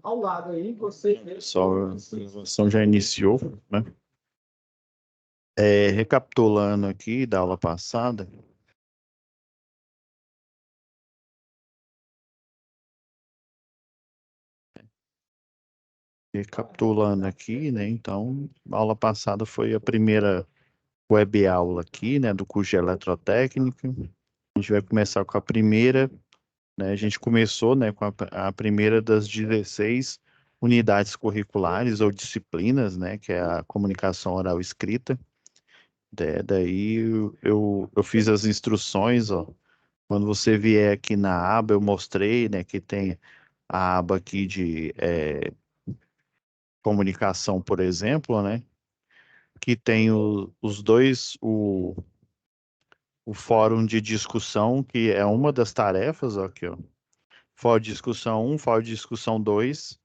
ao lado aí, você vê. Pessoal, a gravação já iniciou, né? Recapitulando aqui da aula passada, né? Então, a aula passada foi a primeira web aula aqui, né, do curso de eletrotécnica. A gente vai começar com a primeira, né? A gente começou, né, com a primeira das 16 unidades curriculares ou disciplinas, né, que é a comunicação oral e escrita. Daí eu fiz as instruções, ó. Quando você vier aqui na aba, eu mostrei, né, que tem a aba aqui de comunicação, por exemplo, né, que tem os dois, o fórum de discussão, que é uma das tarefas, ó, aqui, ó, fórum de discussão 1, fórum de discussão 2,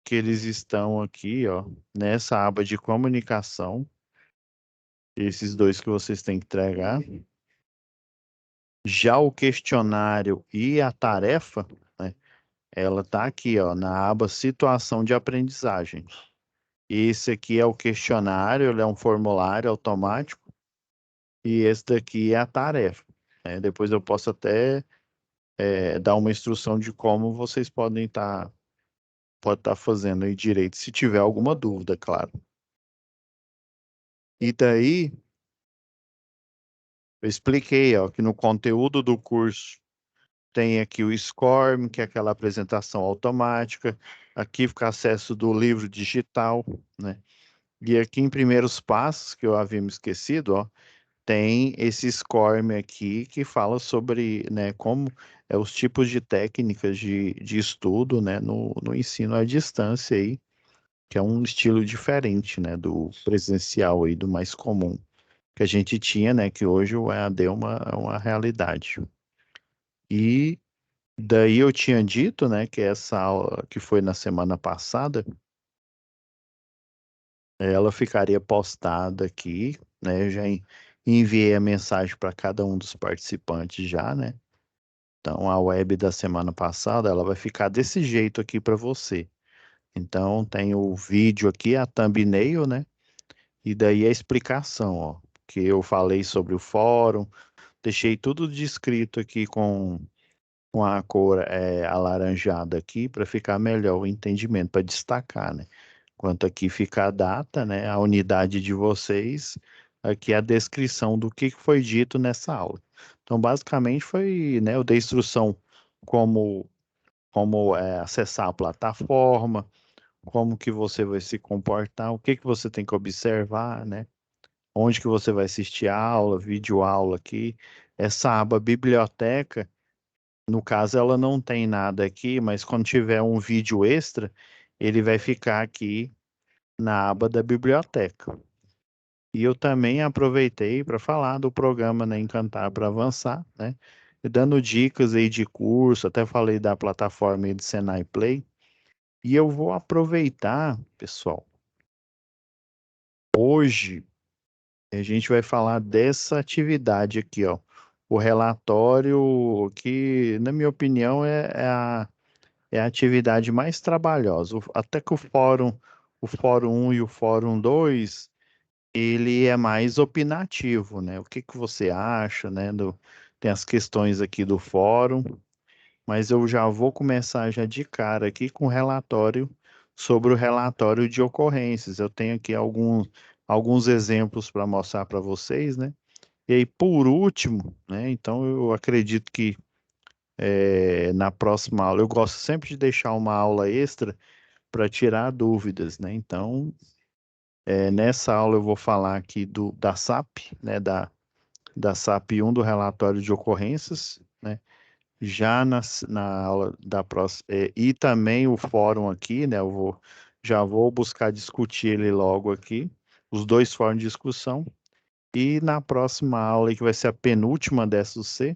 que eles estão aqui, ó, nessa aba de comunicação, esses dois que vocês têm que entregar. Já o questionário e a tarefa, né, ela tá aqui, ó, na aba situação de aprendizagem. Esse aqui é o questionário, ele é um formulário automático, e esse daqui é a tarefa, né? Depois eu posso até dar uma instrução de como vocês pode estar fazendo aí direito, se tiver alguma dúvida, claro. E daí, eu expliquei, ó, que no conteúdo do curso tem aqui o SCORM, que é aquela apresentação automática. Aqui fica acesso do livro digital, né? E aqui em primeiros passos, que eu havia me esquecido, ó, tem esse SCORM aqui que fala sobre, né, como os tipos de técnicas de estudo, né, no ensino à distância aí, que é um estilo diferente, né, do presencial aí, do mais comum que a gente tinha, né, que hoje o EAD é uma realidade. E daí eu tinha dito, né, que essa aula que foi na semana passada, ela ficaria postada aqui, né? Eu já enviei a mensagem para cada um dos participantes já, né? Então a web da semana passada, ela vai ficar desse jeito aqui para você. Então tem o vídeo aqui, a thumbnail, né? E daí a explicação, ó, que eu falei sobre o fórum, deixei tudo descrito aqui com a cor alaranjada aqui para ficar melhor o entendimento, para destacar, né? Enquanto aqui fica a data, né? A unidade de vocês, aqui a descrição do que foi dito nessa aula. Então, basicamente foi, né? Eu dei instrução como acessar a plataforma, como que você vai se comportar, o que que você tem que observar, né? Onde que você vai assistir a aula, vídeo aula aqui. Essa aba biblioteca, no caso, ela não tem nada aqui, mas quando tiver um vídeo extra, ele vai ficar aqui na aba da biblioteca. E eu também aproveitei para falar do programa, né, Encantar para Avançar, né? Dando dicas aí de curso, até falei da plataforma aí do Senai Play. E eu vou aproveitar, pessoal, hoje a gente vai falar dessa atividade aqui, ó. O relatório que, na minha opinião, é a atividade mais trabalhosa. Até que o Fórum 1 e o Fórum 2, ele é mais opinativo, né? O que que você acha, né? Tem as questões aqui do fórum, mas eu já vou começar já de cara aqui com o relatório sobre o relatório de ocorrências. Eu tenho aqui alguns exemplos para mostrar para vocês, né? E aí, por último, né? Então, eu acredito que na próxima aula, eu gosto sempre de deixar uma aula extra para tirar dúvidas, né? Então, nessa aula eu vou falar aqui da SAP, né? Da SAP 1 do relatório de ocorrências, né? Já na aula da próxima, e também o fórum aqui, né? Já vou buscar discutir ele logo aqui, os dois fóruns de discussão. E na próxima aula, que vai ser a penúltima dessa C,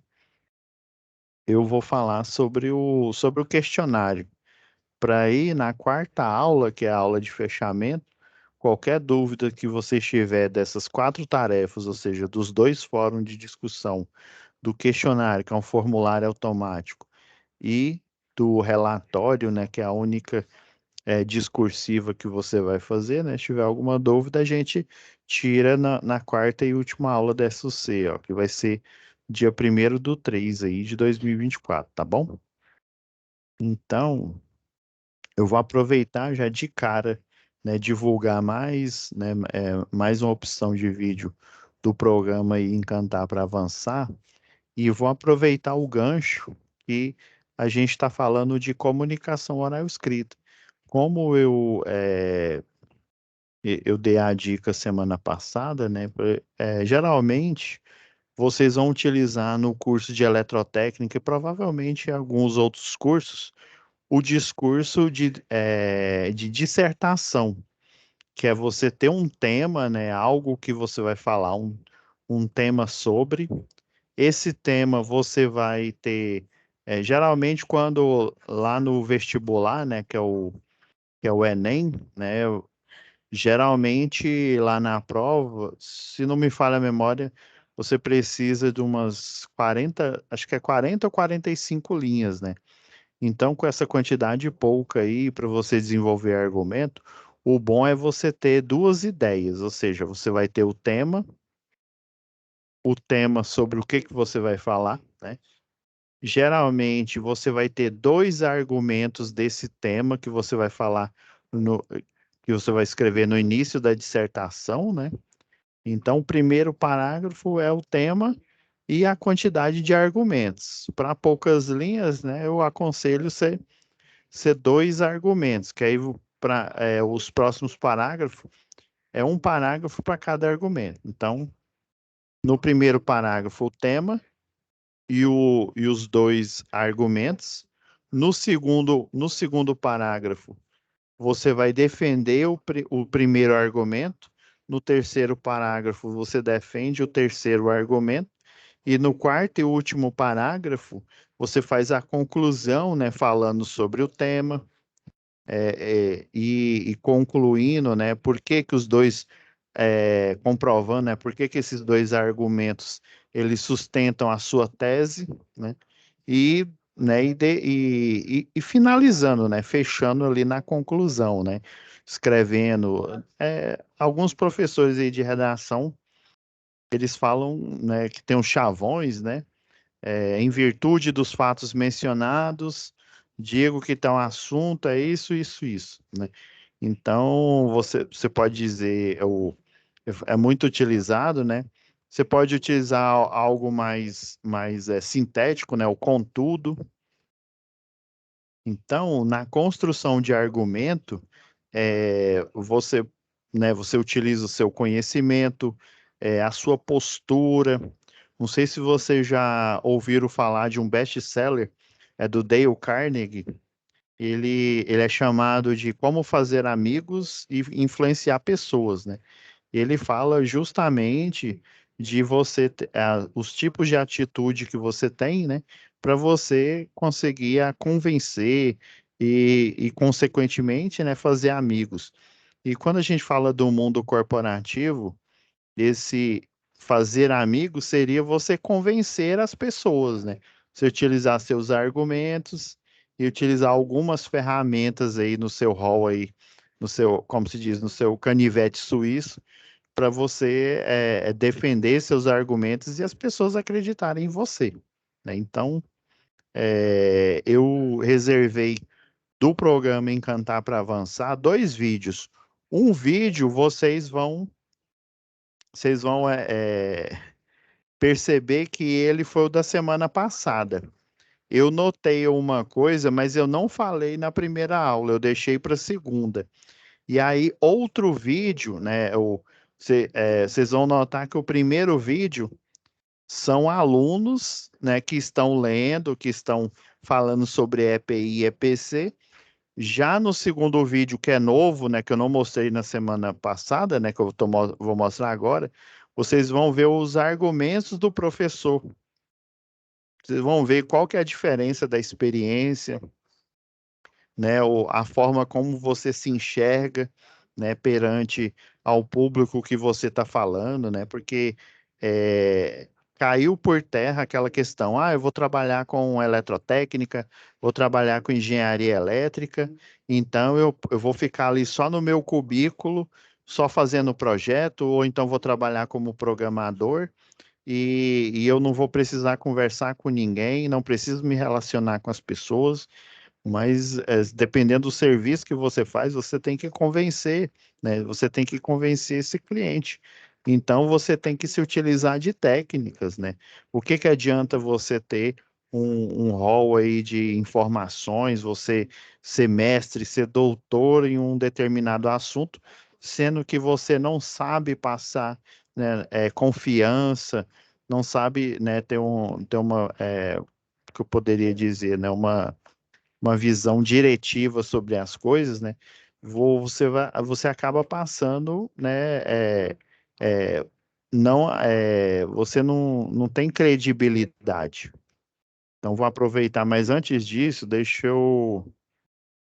eu vou falar sobre o questionário. Para ir na quarta aula, que é a aula de fechamento, qualquer dúvida que você tiver dessas quatro tarefas, ou seja, dos dois fóruns de discussão, do questionário, que é um formulário automático, e do relatório, né, que é a única discursiva que você vai fazer, né? Se tiver alguma dúvida, a gente tira na quarta e última aula da SUC, ó, que vai ser dia 1º do 3 aí de 2024, tá bom? Então, eu vou aproveitar já de cara, né, divulgar mais, né, mais uma opção de vídeo do programa e Encantar para Avançar, e vou aproveitar o gancho que a gente está falando de comunicação oral escrita. Como eu dei a dica semana passada, né? Geralmente vocês vão utilizar no curso de eletrotécnica e provavelmente em alguns outros cursos o discurso de dissertação, que é você ter um tema, né? Algo que você vai falar, um tema sobre. Esse tema você vai ter, geralmente quando lá no vestibular, né? Que é o Enem, né? Geralmente, lá na prova, se não me falha a memória, você precisa de umas 40, acho que é 40 ou 45 linhas, né? Então, com essa quantidade pouca aí para você desenvolver argumento, o bom é você ter duas ideias, ou seja, você vai ter o tema sobre o que que você vai falar, né? Geralmente, você vai ter dois argumentos desse tema que você vai falar que você vai escrever no início da dissertação, né? Então, o primeiro parágrafo é o tema e a quantidade de argumentos. Para poucas linhas, né, eu aconselho ser dois argumentos, que aí para os próximos parágrafos é um parágrafo para cada argumento. Então, no primeiro parágrafo, o tema e os dois argumentos. No segundo parágrafo, você vai defender o primeiro argumento. No terceiro parágrafo, você defende o terceiro argumento. E no quarto e último parágrafo, você faz a conclusão, né, falando sobre o tema, e concluindo, né, por que que os dois, comprovando, né, por que que esses dois argumentos eles sustentam a sua tese, né, e, né, e finalizando, né, fechando ali na conclusão, né, escrevendo. Alguns professores aí de redação, eles falam, né, que tem os chavões, né, em virtude dos fatos mencionados, digo que tal assunto é isso, isso, isso, né? Então, você pode dizer, é muito utilizado, né? Você pode utilizar algo mais sintético, né? O contudo. Então, na construção de argumento, você, né, você utiliza o seu conhecimento, a sua postura. Não sei se vocês já ouviram falar de um best-seller, do Dale Carnegie. Ele é chamado de Como Fazer Amigos e Influenciar Pessoas, né? Ele fala justamente de os tipos de atitude que você tem, né, para você conseguir convencer consequentemente, né, fazer amigos. E quando a gente fala do mundo corporativo, esse fazer amigos seria você convencer as pessoas, né? Você utilizar seus argumentos e utilizar algumas ferramentas aí no seu rol aí, no seu, como se diz, no seu canivete suíço, para você defender seus argumentos e as pessoas acreditarem em você, né? Então, eu reservei do programa Encantar para Avançar dois vídeos. Um vídeo vocês vão perceber que ele foi o da semana passada. Eu notei uma coisa, mas eu não falei na primeira aula, eu deixei para a segunda. E aí, outro vídeo, né? Vocês vão notar que o primeiro vídeo são alunos, né, que estão lendo, que estão falando sobre EPI e EPC. Já no segundo vídeo, que é novo, né, que eu não mostrei na semana passada, né, que vou mostrar agora, vocês vão ver os argumentos do professor. Vocês vão ver qual que é a diferença da experiência, né, a forma como você se enxerga, né, perante ao público que você está falando, né, porque caiu por terra aquela questão, eu vou trabalhar com eletrotécnica, vou trabalhar com engenharia elétrica, então eu vou ficar ali só no meu cubículo, só fazendo projeto, ou então vou trabalhar como programador, e eu não vou precisar conversar com ninguém, não preciso me relacionar com as pessoas, mas dependendo do serviço que você faz, você tem que convencer, né? Você tem que convencer esse cliente. Então você tem que se utilizar de técnicas, né? O que que adianta você ter um rol aí de informações, você ser mestre, ser doutor em um determinado assunto, sendo que você não sabe passar, né, confiança, não sabe, né, ter uma, que eu poderia dizer, né, uma visão diretiva sobre as coisas, né? Você acaba passando, né? É, você não tem credibilidade. Então, vou aproveitar, mas antes disso,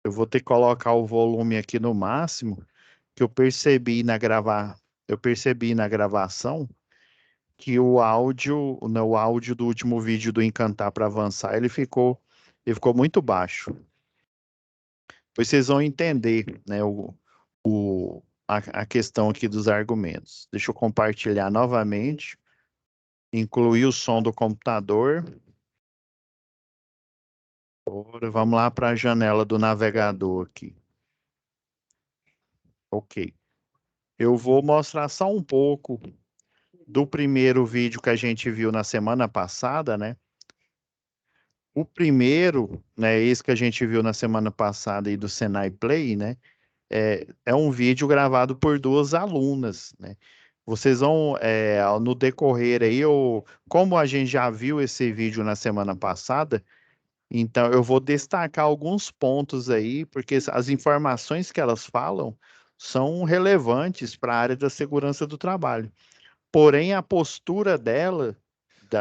eu vou ter que colocar o volume aqui no máximo, que eu percebi na gravação que o áudio do último vídeo do Encantar para avançar, ele ficou muito baixo. Pois vocês vão entender, né, a questão aqui dos argumentos. Deixa eu compartilhar novamente, incluir o som do computador. Agora, vamos lá para a janela do navegador aqui. Ok. Eu vou mostrar só um pouco do primeiro vídeo que a gente viu na semana passada, né? O primeiro, né, esse que a gente viu na semana passada aí do Senai Play, né? É um vídeo gravado por duas alunas, né? Vocês vão, no decorrer aí, como a gente já viu esse vídeo na semana passada, então eu vou destacar alguns pontos aí, porque as informações que elas falam são relevantes para a área da segurança do trabalho. Porém, a postura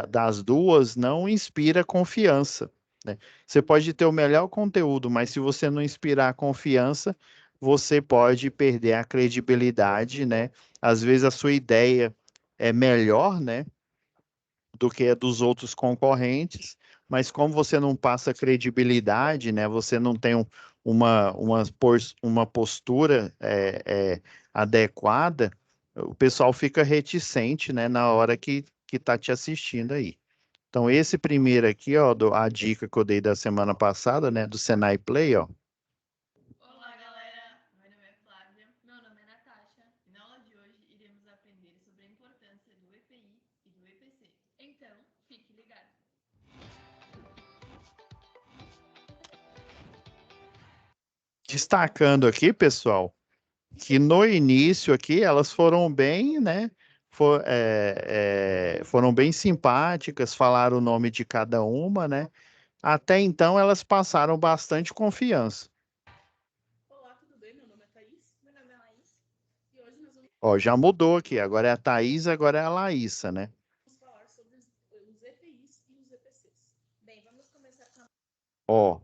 das duas, não inspira confiança, né? Você pode ter o melhor conteúdo, mas se você não inspirar confiança, você pode perder a credibilidade, né? Às vezes a sua ideia é melhor, né, do que a dos outros concorrentes, mas como você não passa credibilidade, né? Você não tem uma postura adequada, o pessoal fica reticente, né, na hora que tá te assistindo aí. Então, esse primeiro aqui, ó, a dica que eu dei da semana passada, né, do Senai Play, ó. Olá, galera! Meu nome é Flávia. Meu nome é Natasha. E na aula de hoje iremos aprender sobre a importância do EPI e do EPC. Então, fique ligado! Destacando aqui, pessoal, que no início aqui elas foram bem, né, foram bem simpáticas, falaram o nome de cada uma, né? Até então elas passaram bastante confiança. Olá, tudo bem? Meu nome é Thaís. Meu nome é Laís. E hoje nós vamos Ó, já mudou aqui, agora é a Thaís, agora é a Laísa, né? falar sobre os EPIs e os EPCs. Bem, vamos começar com a... Ó,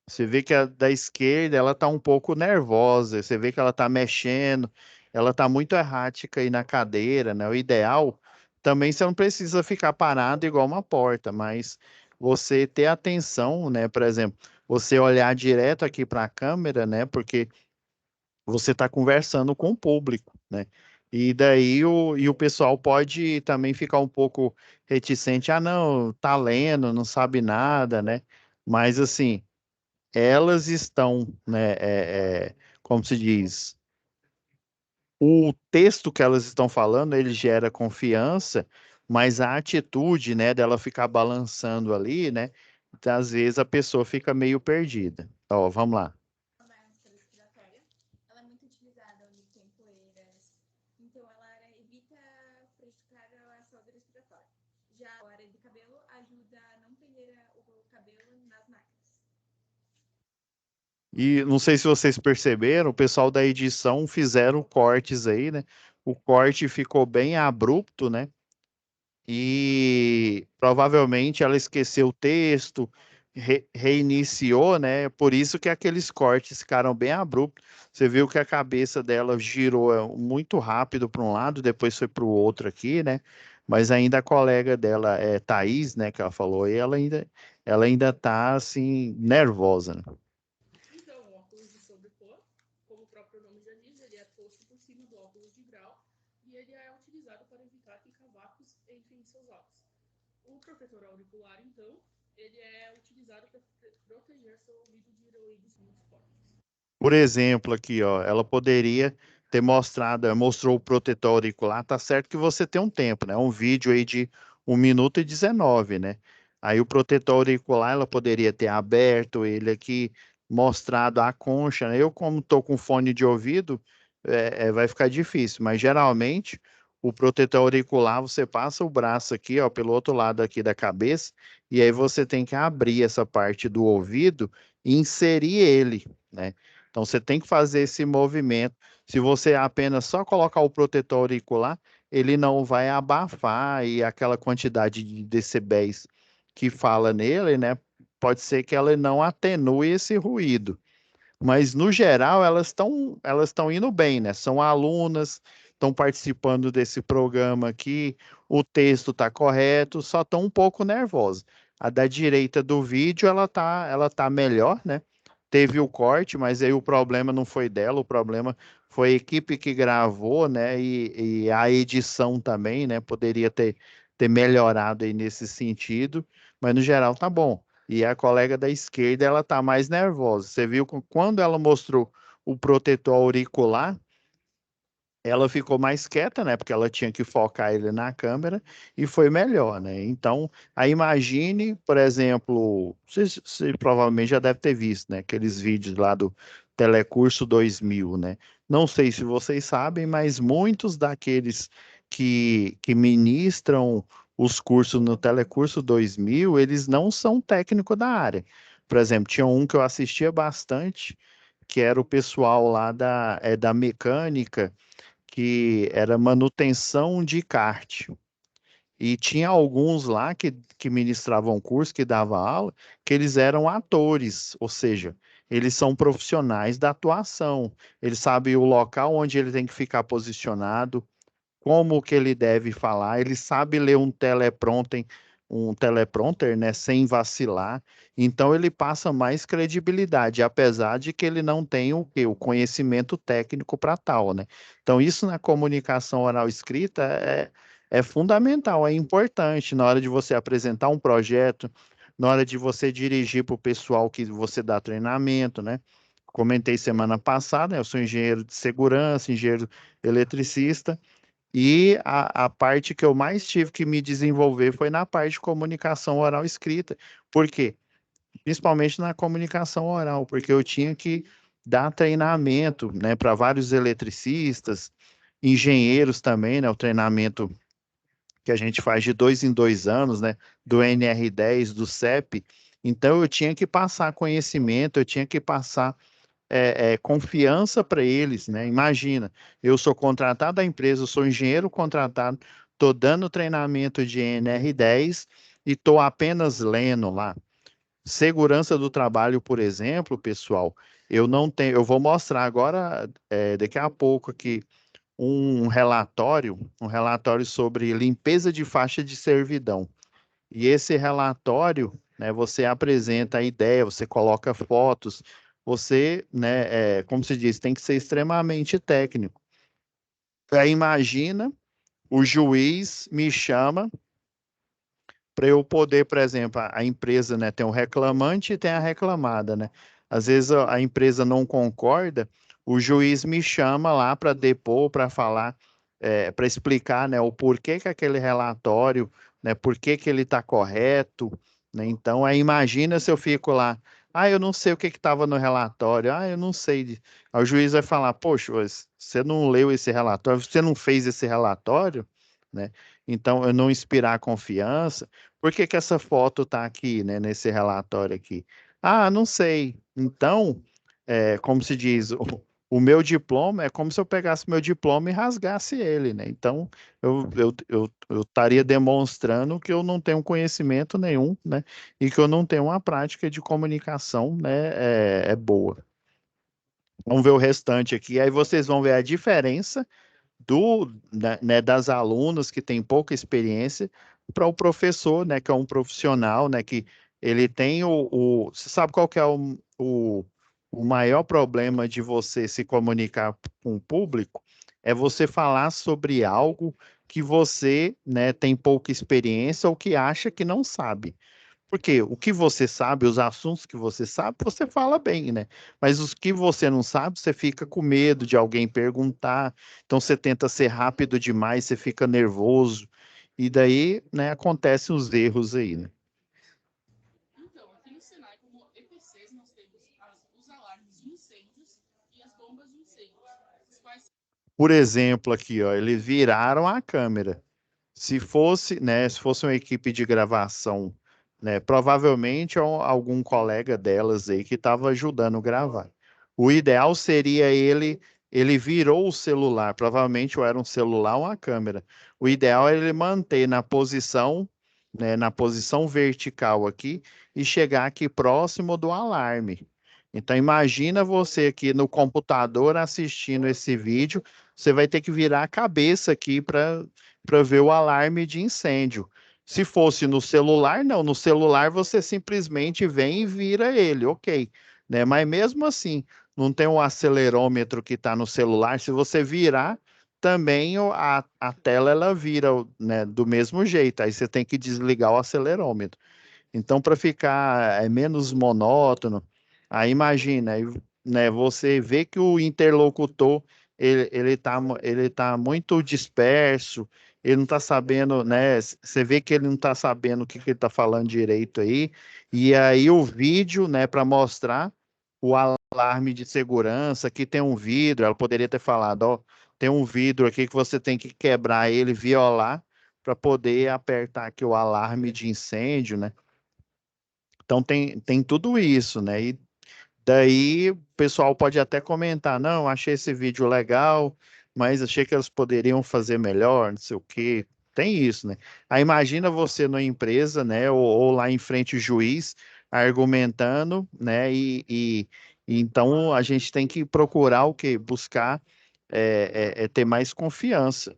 você vê que a da esquerda ela tá um pouco nervosa, você vê que ela tá mexendo, ela tá muito errática aí na cadeira, né? O ideal também você não precisa ficar parado igual uma porta, mas você ter atenção, né? Por exemplo, você olhar direto aqui para a câmera, né? Porque você está conversando com o público, né? E daí o pessoal pode também ficar um pouco reticente, não, tá lendo, não sabe nada, né? Mas assim, elas estão, né, como se diz, o texto que elas estão falando, ele gera confiança, mas a atitude, né, dela ficar balançando ali, né, às vezes a pessoa fica meio perdida. Ó, vamos lá. máscara respiratória. Ela é muito utilizada onde tem poeiras, então ela evita prejudicar a saúde respiratória. Já a área de cabelo ajuda a não prender o cabelo nas máquinas. E não sei se vocês perceberam, o pessoal da edição fizeram cortes aí, né? O corte ficou bem abrupto, né? E provavelmente ela esqueceu o texto, reiniciou, né? Por isso que aqueles cortes ficaram bem abruptos. Você viu que a cabeça dela girou muito rápido para um lado, depois foi para o outro aqui, né? mas ainda a colega dela é Thaís, né, que ela falou, e ela ainda tá assim nervosa, né? Então, o óculos de sobrepor, como o próprio nome já diz, ele é posto por cima do óculos de grau e ele é utilizado para evitar que cavacos entrem em seus olhos. O protetor auricular, então, ele é utilizado para proteger seu ouvido de ruídos muito fortes. Por exemplo, aqui, ó, ela poderia ter mostrado, mostrou o protetor auricular, tá certo que você tem um tempo, né? Um vídeo aí de 1 minuto e 19, né? Aí o protetor auricular, ela poderia ter aberto ele aqui, mostrado a concha, né? Eu, como tô com fone de ouvido, vai ficar difícil, mas geralmente o protetor auricular, você passa o braço aqui, ó, pelo outro lado aqui da cabeça, e aí você tem que abrir essa parte do ouvido e inserir ele, né? Então você tem que fazer esse movimento. Se você apenas só colocar o protetor auricular, ele não vai abafar e aquela quantidade de decibéis que fala nele, né? Pode ser que ela não atenue esse ruído. Mas no geral elas estão indo bem, né? São alunas, estão participando desse programa aqui, o texto está correto, só estão um pouco nervosas. A da direita do vídeo ela tá melhor, né? Teve o corte, mas aí o problema não foi dela, o problema foi a equipe que gravou, né? E a edição também, né? Poderia ter melhorado aí nesse sentido, mas no geral tá bom. E a colega da esquerda, ela tá mais nervosa. Você viu que quando ela mostrou o protetor auricular, ela ficou mais quieta, né? Porque ela tinha que focar ele na câmera e foi melhor, né? Então, aí imagine, por exemplo, você provavelmente já deve ter visto, né? Aqueles vídeos lá do Telecurso 2000, né? Não sei se vocês sabem, mas muitos daqueles que ministram os cursos no Telecurso 2000, eles não são técnicos da área. Por exemplo, tinha um que eu assistia bastante, que era o pessoal lá da mecânica, que era manutenção de kart. E tinha alguns lá que ministravam curso, que davam aula, que eles eram atores, ou seja, eles são profissionais da atuação. Eles sabem o local onde ele tem que ficar posicionado, como que ele deve falar, ele sabe ler um teleprompter, né, sem vacilar. Então ele passa mais credibilidade, apesar de que ele não tem o quê? O conhecimento técnico para tal, né? Então isso na comunicação oral escrita é fundamental, é importante na hora de você apresentar um projeto, na hora de você dirigir para o pessoal que você dá treinamento, né? Comentei semana passada, né, eu sou engenheiro de segurança, engenheiro eletricista, e a parte que eu mais tive que me desenvolver foi na parte de comunicação oral escrita. Por quê? Principalmente na comunicação oral, porque eu tinha que dar treinamento, né, para vários eletricistas, engenheiros também, né, o treinamento que a gente faz de 2 em 2 anos, né, do NR10, do CEP. Então eu tinha que passar conhecimento, eu tinha que passar confiança para eles, né? Imagina, eu sou contratado da empresa, eu sou engenheiro contratado, estou dando treinamento de NR10 e estou apenas lendo lá. Segurança do trabalho, por exemplo, pessoal, eu não tenho, eu vou mostrar agora, daqui a pouco aqui, um relatório sobre limpeza de faixa de servidão. E esse relatório, né, você apresenta a ideia, você coloca fotos, você, né, como se diz, tem que ser extremamente técnico. Aí imagina, o juiz me chama para eu poder, por exemplo, a empresa, né, tem o reclamante e tem a reclamada, né? Às vezes a empresa não concorda, o juiz me chama lá para depor, para falar, para explicar, né, o porquê que aquele relatório, né, por que que ele está correto, né? Então, aí imagina se eu fico lá, eu não sei o que estava no relatório, eu não sei. Aí o juiz vai falar, poxa, você não leu esse relatório, você não fez esse relatório, né? Então, eu não inspirar confiança. Por que que essa foto está aqui, né, nesse relatório aqui? Não sei. Então, como se diz, o meu diploma é como se eu pegasse meu diploma e rasgasse ele, né? Então, eu estaria demonstrando que eu não tenho conhecimento nenhum, né? E que eu não tenho uma prática de comunicação, né, boa. Vamos ver o restante aqui. Aí vocês vão ver a diferença das alunas que têm pouca experiência para o professor, né, que é um profissional, né, que ele tem você sabe qual que é o maior problema de você se comunicar com o público? É você falar sobre algo que você, né, tem pouca experiência ou que acha que não sabe. Porque o que você sabe, os assuntos que você sabe, você fala bem, né? Mas os que você não sabe, você fica com medo de alguém perguntar. Então você tenta ser rápido demais, você fica nervoso. E daí, né, acontecem os erros aí, né? Então, aqui no Senai, como EPCs, nós temos os alarmes de incêndios e as bombas de incêndios, os quais Por exemplo, aqui, ó, eles viraram a câmera. Se fosse uma equipe de gravação, né, provavelmente é algum colega delas aí que estava ajudando a gravar. O ideal seria ele virou o celular, provavelmente ou era um celular ou uma câmera. O ideal é ele manter na posição, né, na posição vertical aqui e chegar aqui próximo do alarme. Então imagina você aqui no computador assistindo esse vídeo, você vai ter que virar a cabeça aqui para ver o alarme de incêndio. Se fosse no celular, não. No celular você simplesmente vem e vira ele, ok. Né? Mas mesmo assim, não tem um acelerômetro que está no celular. Se você virar, também a tela ela vira, né, do mesmo jeito. Aí você tem que desligar o acelerômetro. Então, para ficar menos monótono, aí imagina, aí, né, você vê que o interlocutor ele tá muito disperso, ele não está sabendo, né? Você vê que ele não está sabendo o que ele está falando direito aí, e aí o vídeo, né, para mostrar o alarme de segurança, que tem um vidro, ela poderia ter falado, ó, tem um vidro aqui que você tem que quebrar ele, violar, para poder apertar aqui o alarme de incêndio, né? Então tem tudo isso, né? E daí o pessoal pode até comentar, não, achei esse vídeo legal, mas achei que eles poderiam fazer melhor, não sei o quê. Tem isso, né? Aí imagina você numa empresa, né? Ou lá em frente o juiz argumentando, né? E então a gente tem que procurar o quê? Buscar ter mais confiança.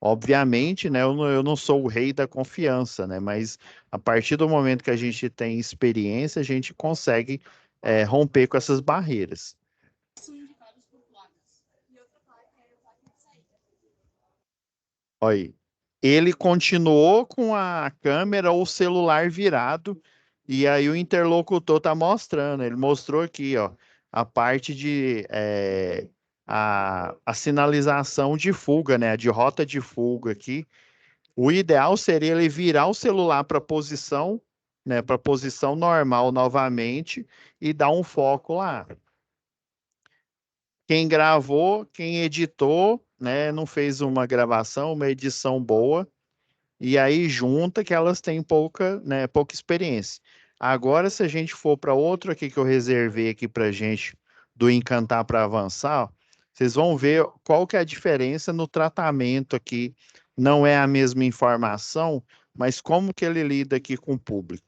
Obviamente, né, eu não sou o rei da confiança, né, mas a partir do momento que a gente tem experiência, a gente consegue romper com essas barreiras. são indicados por placas. E outra placa é a placa de saída. Olha aí. Ele continuou com a câmera ou o celular virado, e aí o interlocutor está mostrando. Ele mostrou aqui, ó, a parte de a sinalização de fuga, né, de rota de fuga aqui. O ideal seria ele virar o celular para posição, né, para posição normal novamente e dar um foco lá. Quem gravou, quem editou, né, não fez uma gravação, uma edição boa, e aí junta que elas têm pouca, né, pouca experiência. Agora, se a gente for para outro aqui que eu reservei aqui para gente do Encantar para Avançar, ó, vocês vão ver qual que é a diferença no tratamento aqui. Não é a mesma informação, mas como que ele lida aqui com o público.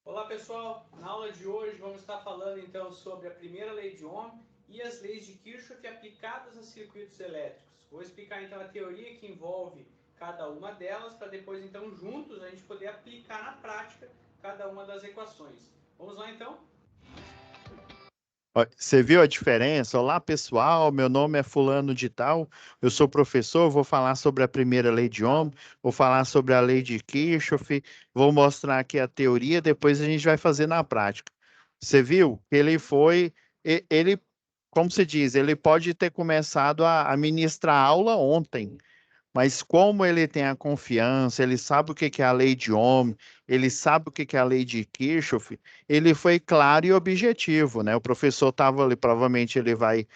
Olá pessoal, na aula de hoje vamos estar falando então sobre a primeira lei de Ohm e as leis de Kirchhoff aplicadas a circuitos elétricos. Vou explicar então a teoria que envolve cada uma delas para depois então juntos a gente poder aplicar na prática cada uma das equações. Vamos lá então? Ó, você viu a diferença? Olá, pessoal. Meu nome é Fulano de Tal. Eu sou professor. Vou falar sobre a primeira lei de Ohm. Vou falar sobre a lei de Kirchhoff. Vou mostrar aqui a teoria. Depois a gente vai fazer na prática. Você viu que ele foi. Ele, como se diz, ele pode ter começado a ministrar aula ontem. Mas como ele tem a confiança, ele sabe o que que é a lei de Ohm, ele sabe o que que é a lei de Kirchhoff, ele foi claro e objetivo, né? O professor estava ali, provavelmente ele vai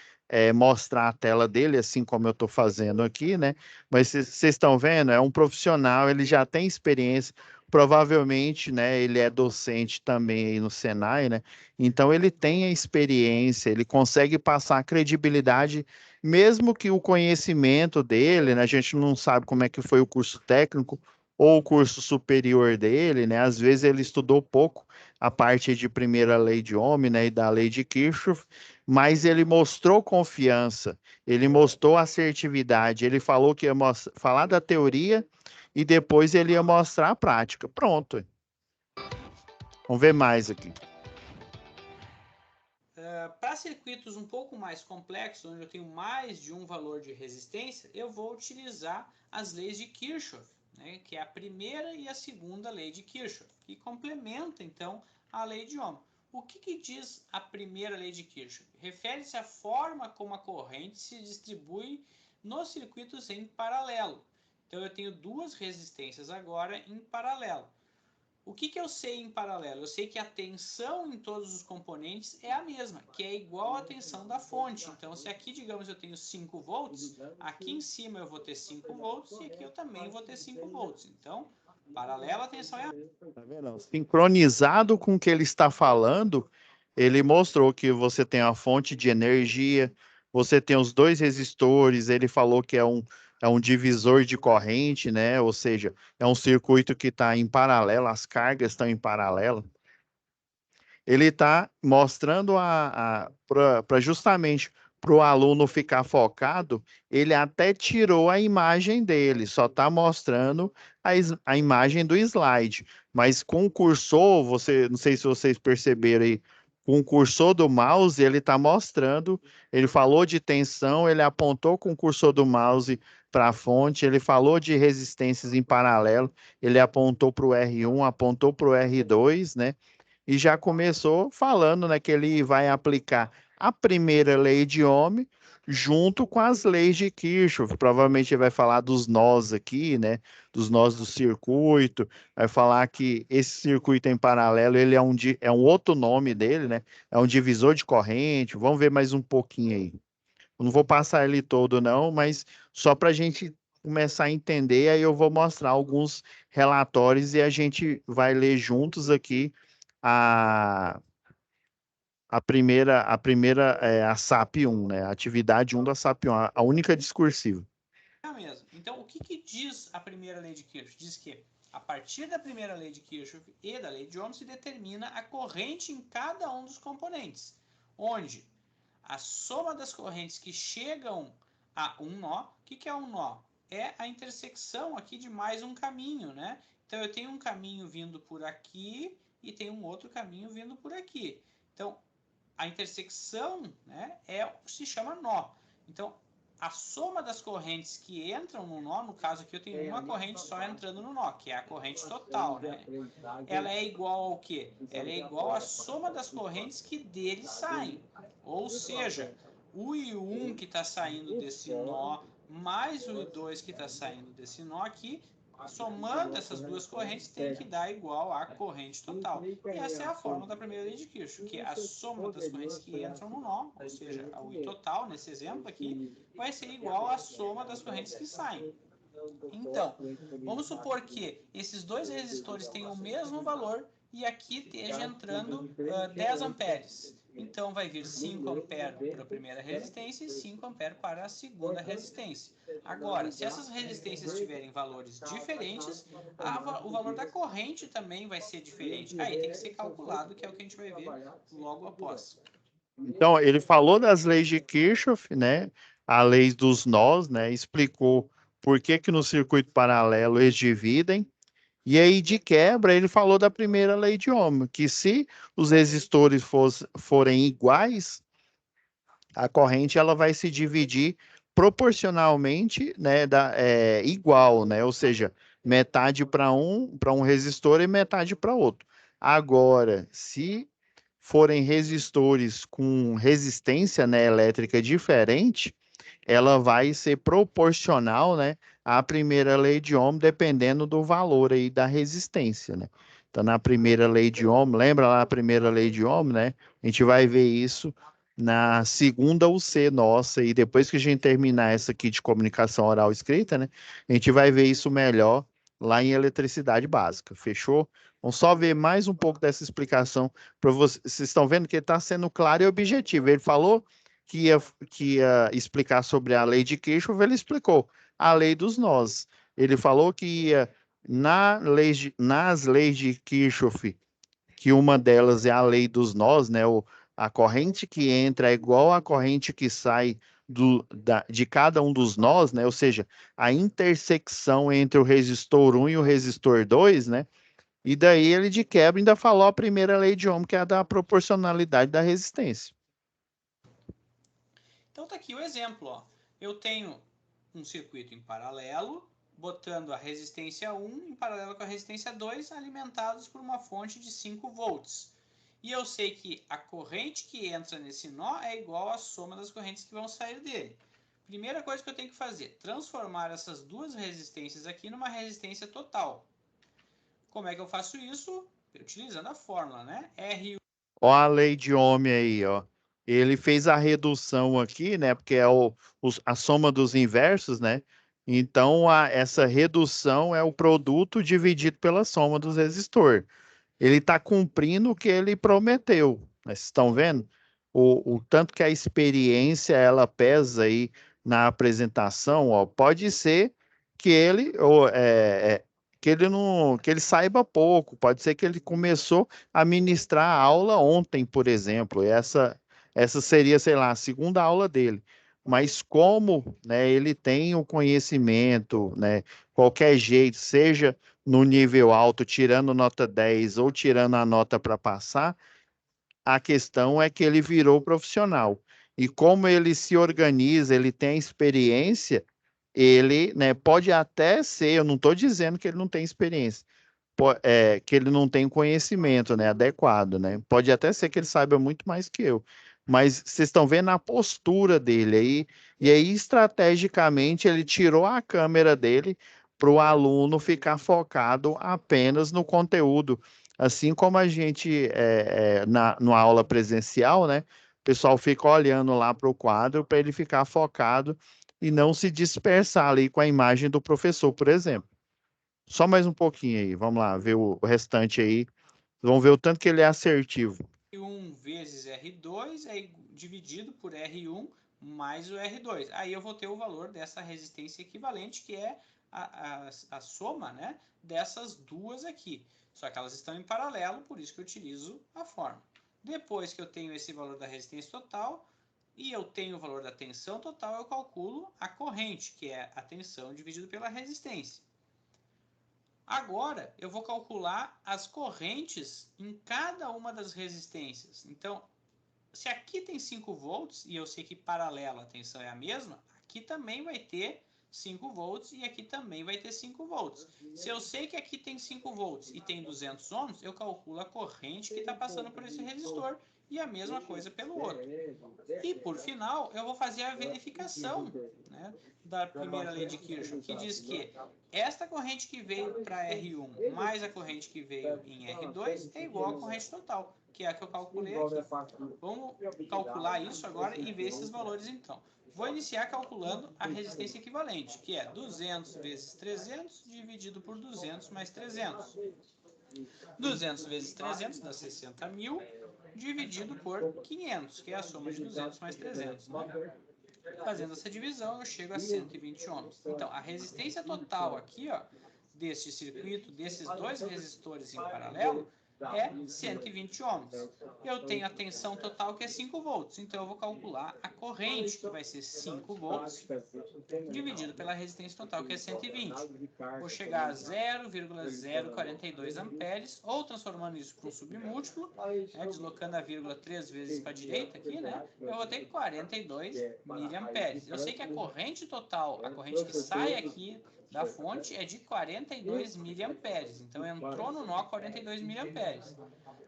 mostrar a tela dele, assim como eu estou fazendo aqui, né? Mas vocês estão vendo, é um profissional, ele já tem experiência, provavelmente, né? Ele é docente também aí no Senai, né? Então ele tem a experiência, ele consegue passar a credibilidade mesmo que o conhecimento dele, né, a gente não sabe como é que foi o curso técnico ou o curso superior dele, né? Às vezes ele estudou pouco, a parte de primeira lei de Ohm, né, e da lei de Kirchhoff, mas ele mostrou confiança, ele mostrou assertividade, ele falou que ia falar da teoria e depois ele ia mostrar a prática. Pronto. Vamos ver mais aqui. Para circuitos um pouco mais complexos, onde eu tenho mais de um valor de resistência, eu vou utilizar as leis de Kirchhoff, né, que é a primeira e a segunda lei de Kirchhoff, que complementa, então, a lei de Ohm. O que diz a primeira lei de Kirchhoff? Refere-se à forma como a corrente se distribui nos circuitos em paralelo. Então, eu tenho duas resistências agora em paralelo. O que eu sei em paralelo? Eu sei que a tensão em todos os componentes é a mesma, que é igual à tensão da fonte. Então, se aqui, digamos, eu tenho 5 volts, aqui em cima eu vou ter 5 volts e aqui eu também vou ter 5 volts. Então, paralelo, a tensão é a mesma. Tá vendo? Sincronizado com o que ele está falando, ele mostrou que você tem a fonte de energia, você tem os dois resistores, ele falou que é um divisor de corrente, né? Ou seja, é um circuito que está em paralelo, as cargas estão em paralelo. Ele está mostrando para justamente para o aluno ficar focado, ele até tirou a imagem dele, só está mostrando a imagem do slide. Mas com o cursor, não sei se vocês perceberam aí, com o cursor do mouse, ele está mostrando, ele falou de tensão, ele apontou com o cursor do mouse para a fonte, ele falou de resistências em paralelo, ele apontou para o R1, apontou para o R2, né? E já começou falando, né, que ele vai aplicar a primeira lei de Ohm junto com as leis de Kirchhoff. Provavelmente ele vai falar dos nós aqui, né, dos nós do circuito, vai falar que esse circuito em paralelo, ele é um outro nome dele, né, é um divisor de corrente. Vamos ver mais um pouquinho aí. Eu não vou passar ele todo não, mas só para a gente começar a entender, aí eu vou mostrar alguns relatórios e a gente vai ler juntos aqui a, a SAP 1, né? A atividade 1 da SAP 1, a única discursiva. Mesmo. Então, o que diz a primeira lei de Kirchhoff? Diz que a partir da primeira lei de Kirchhoff e da lei de Ohm se determina a corrente em cada um dos componentes, onde a soma das correntes que chegam a um nó. O que é um nó? É a intersecção aqui de mais um caminho, né? Então, eu tenho um caminho vindo por aqui e tem um outro caminho vindo por aqui. Então, a intersecção, né, se chama nó. Então, a soma das correntes que entram no nó, no caso aqui eu tenho uma corrente só entrando no nó, que é a corrente total, né? Ela é igual ao quê? Ela é igual à soma das correntes que dele saem. Ou seja, o I1 que está saindo desse nó, mais o I2 que está saindo desse nó aqui, somando essas duas correntes, tem que dar igual à corrente total. E essa é a fórmula da primeira lei de Kirchhoff, que a soma das correntes que entram no nó, ou seja, o I total, nesse exemplo aqui, vai ser igual à soma das correntes que saem. Então, vamos supor que esses dois resistores tenham o mesmo valor e aqui esteja entrando 10 amperes. Então, vai vir 5 amperes para a primeira resistência e 5 amperes para a segunda resistência. Agora, se essas resistências tiverem valores diferentes, o valor da corrente também vai ser diferente. Aí tem que ser calculado, que é o que a gente vai ver logo após. Então, ele falou das leis de Kirchhoff, né? A lei dos nós, né? Explicou por que no circuito paralelo eles dividem. E aí, de quebra, ele falou da primeira lei de Ohm, que se os resistores forem iguais, a corrente ela vai se dividir proporcionalmente, né, igual, né? Ou seja, metade para um resistor e metade para outro. Agora, se forem resistores com resistência, né, elétrica diferente, ela vai ser proporcional, né, à primeira lei de Ohm, dependendo do valor aí da resistência, né? Então, na primeira lei de Ohm, lembra lá a primeira lei de Ohm, né? A gente vai ver isso na segunda UC nossa, e depois que a gente terminar essa aqui de comunicação oral escrita, né, a gente vai ver isso melhor lá em eletricidade básica, fechou? Vamos só ver mais um pouco dessa explicação para vocês. Vocês estão vendo que ele está sendo claro e objetivo. Ele falou que ia explicar sobre a lei de Kirchhoff, ele explicou a lei dos nós. Ele falou que ia nas leis de Kirchhoff que uma delas é a lei dos nós, né? A corrente que entra é igual à corrente que sai de cada um dos nós, né? Ou seja, a intersecção entre o resistor 1 e o resistor 2, né? E daí ele de quebra ainda falou a primeira lei de Ohm, que é a da proporcionalidade da resistência. Então tá aqui o exemplo, ó. Eu tenho um circuito em paralelo, botando a resistência 1 em paralelo com a resistência 2, alimentados por uma fonte de 5 volts. E eu sei que a corrente que entra nesse nó é igual à soma das correntes que vão sair dele. Primeira coisa que eu tenho que fazer, transformar essas duas resistências aqui numa resistência total. Como é que eu faço isso? Utilizando a fórmula, né? R1. Ó a lei de Ohm aí, ó. Ele fez a redução aqui, né? Porque é a soma dos inversos, né? Então, essa redução é o produto dividido pela soma dos resistores. Ele está cumprindo o que ele prometeu. Né? Vocês estão vendo? O tanto que a experiência ela pesa aí na apresentação, ó, pode ser que que ele saiba pouco, pode ser que ele começou a ministrar a aula ontem, por exemplo. Essa seria, sei lá, a segunda aula dele. Mas como, né, ele tem o conhecimento, né, qualquer jeito, seja no nível alto, tirando nota 10 ou tirando a nota para passar, a questão é que ele virou profissional. E como ele se organiza, ele tem experiência, ele, né, pode até ser, eu não estou dizendo que ele não tem experiência, que ele não tem conhecimento, né, adequado, né? Pode até ser que ele saiba muito mais que eu, mas vocês estão vendo a postura dele aí, e aí estrategicamente ele tirou a câmera dele para o aluno ficar focado apenas no conteúdo, assim como a gente na aula presencial, né? O pessoal fica olhando lá para o quadro para ele ficar focado e não se dispersar ali com a imagem do professor, por exemplo. Só mais um pouquinho aí, vamos lá, ver o restante aí. Vamos ver o tanto que ele é assertivo. R1 vezes R2 é dividido por R1 mais o R2. Aí eu vou ter o valor dessa resistência equivalente, que é a soma, né, dessas duas aqui. Só que elas estão em paralelo, por isso que eu utilizo a fórmula. Depois que eu tenho esse valor da resistência total e eu tenho o valor da tensão total, eu calculo a corrente, que é a tensão dividido pela resistência. Agora, eu vou calcular as correntes em cada uma das resistências. Então, se aqui tem 5 volts, e eu sei que paralela a tensão é a mesma, aqui também vai ter 5 volts e aqui também vai ter 5 volts. Se eu sei que aqui tem 5 volts e tem 200 ohms, eu calculo a corrente que está passando por esse resistor e a mesma coisa pelo outro. E, por final, eu vou fazer a verificação, né, da primeira lei de Kirchhoff, que diz que esta corrente que veio para R1 mais a corrente que veio em R2 é igual à corrente total, que é a que eu calculei aqui. Vamos calcular isso agora e ver esses valores então. Vou iniciar calculando a resistência equivalente, que é 200 vezes 300 dividido por 200 mais 300. 200 vezes 300 dá 60.000, dividido por 500, que é a soma de 200 mais 300. Né? Fazendo essa divisão, eu chego a 120 ohms. Então, a resistência total aqui, ó, deste circuito, desses dois resistores em paralelo, é 120 ohms. Eu tenho a tensão total, que é 5 volts. Então, eu vou calcular a corrente, que vai ser 5 volts, dividido pela resistência total, que é 120. Vou chegar a 0,042 amperes, ou transformando isso para um submúltiplo, né, deslocando a vírgula 3 vezes para a direita aqui, né, eu vou ter 42 miliamperes. Eu sei que a corrente total, a corrente que sai aqui da fonte é de 42 miliamperes. Então, entrou no nó 42 miliamperes.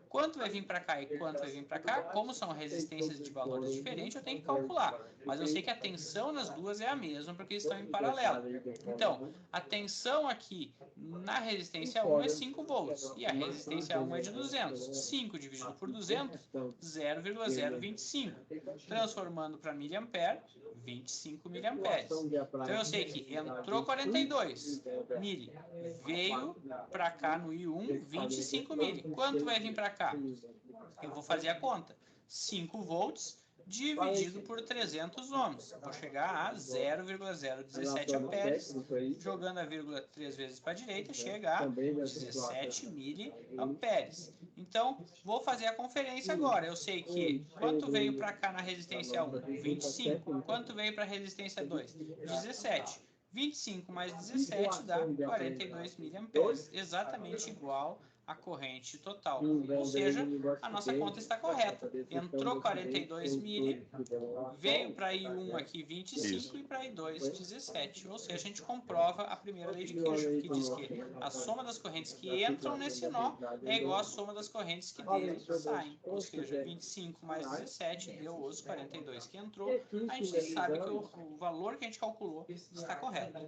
Quanto vai vir para cá e quanto vai vir para cá, como são resistências de valores diferentes, eu tenho que calcular. Mas eu sei que a tensão nas duas é a mesma, porque estão em paralelo. Então, a tensão aqui na resistência 1 é 5 volts, e a resistência 1 é de 200. 5 dividido por 200, 0,025. Transformando para miliampere, 25 miliamperes. Então, eu sei que entrou 42 mili, veio para cá no I1 25 mili. Quanto vai vir para cá? Eu vou fazer a conta. 5 volts dividido por 300 ohms. Vou chegar a 0,017 amperes. Jogando a vírgula 3 vezes para a direita, chega a 17 miliamperes. Então, vou fazer a conferência agora. Eu sei que quanto veio para cá na resistência 1? 25. Quanto veio para a resistência 2? 17. 25 mais 17 dá 42 miliamperes, exatamente igual à corrente total. Ou seja, a nossa conta está correta. Entrou 42 mili, veio para I1 aqui 25 e para I2 17. Ou seja, a gente comprova a primeira lei de Kirchhoff, que diz que a soma das correntes que entram nesse nó é igual à soma das correntes que dele saem. Ou seja, 25 mais 17 deu os 42 que entrou. A gente sabe que o valor que a gente calculou está correto.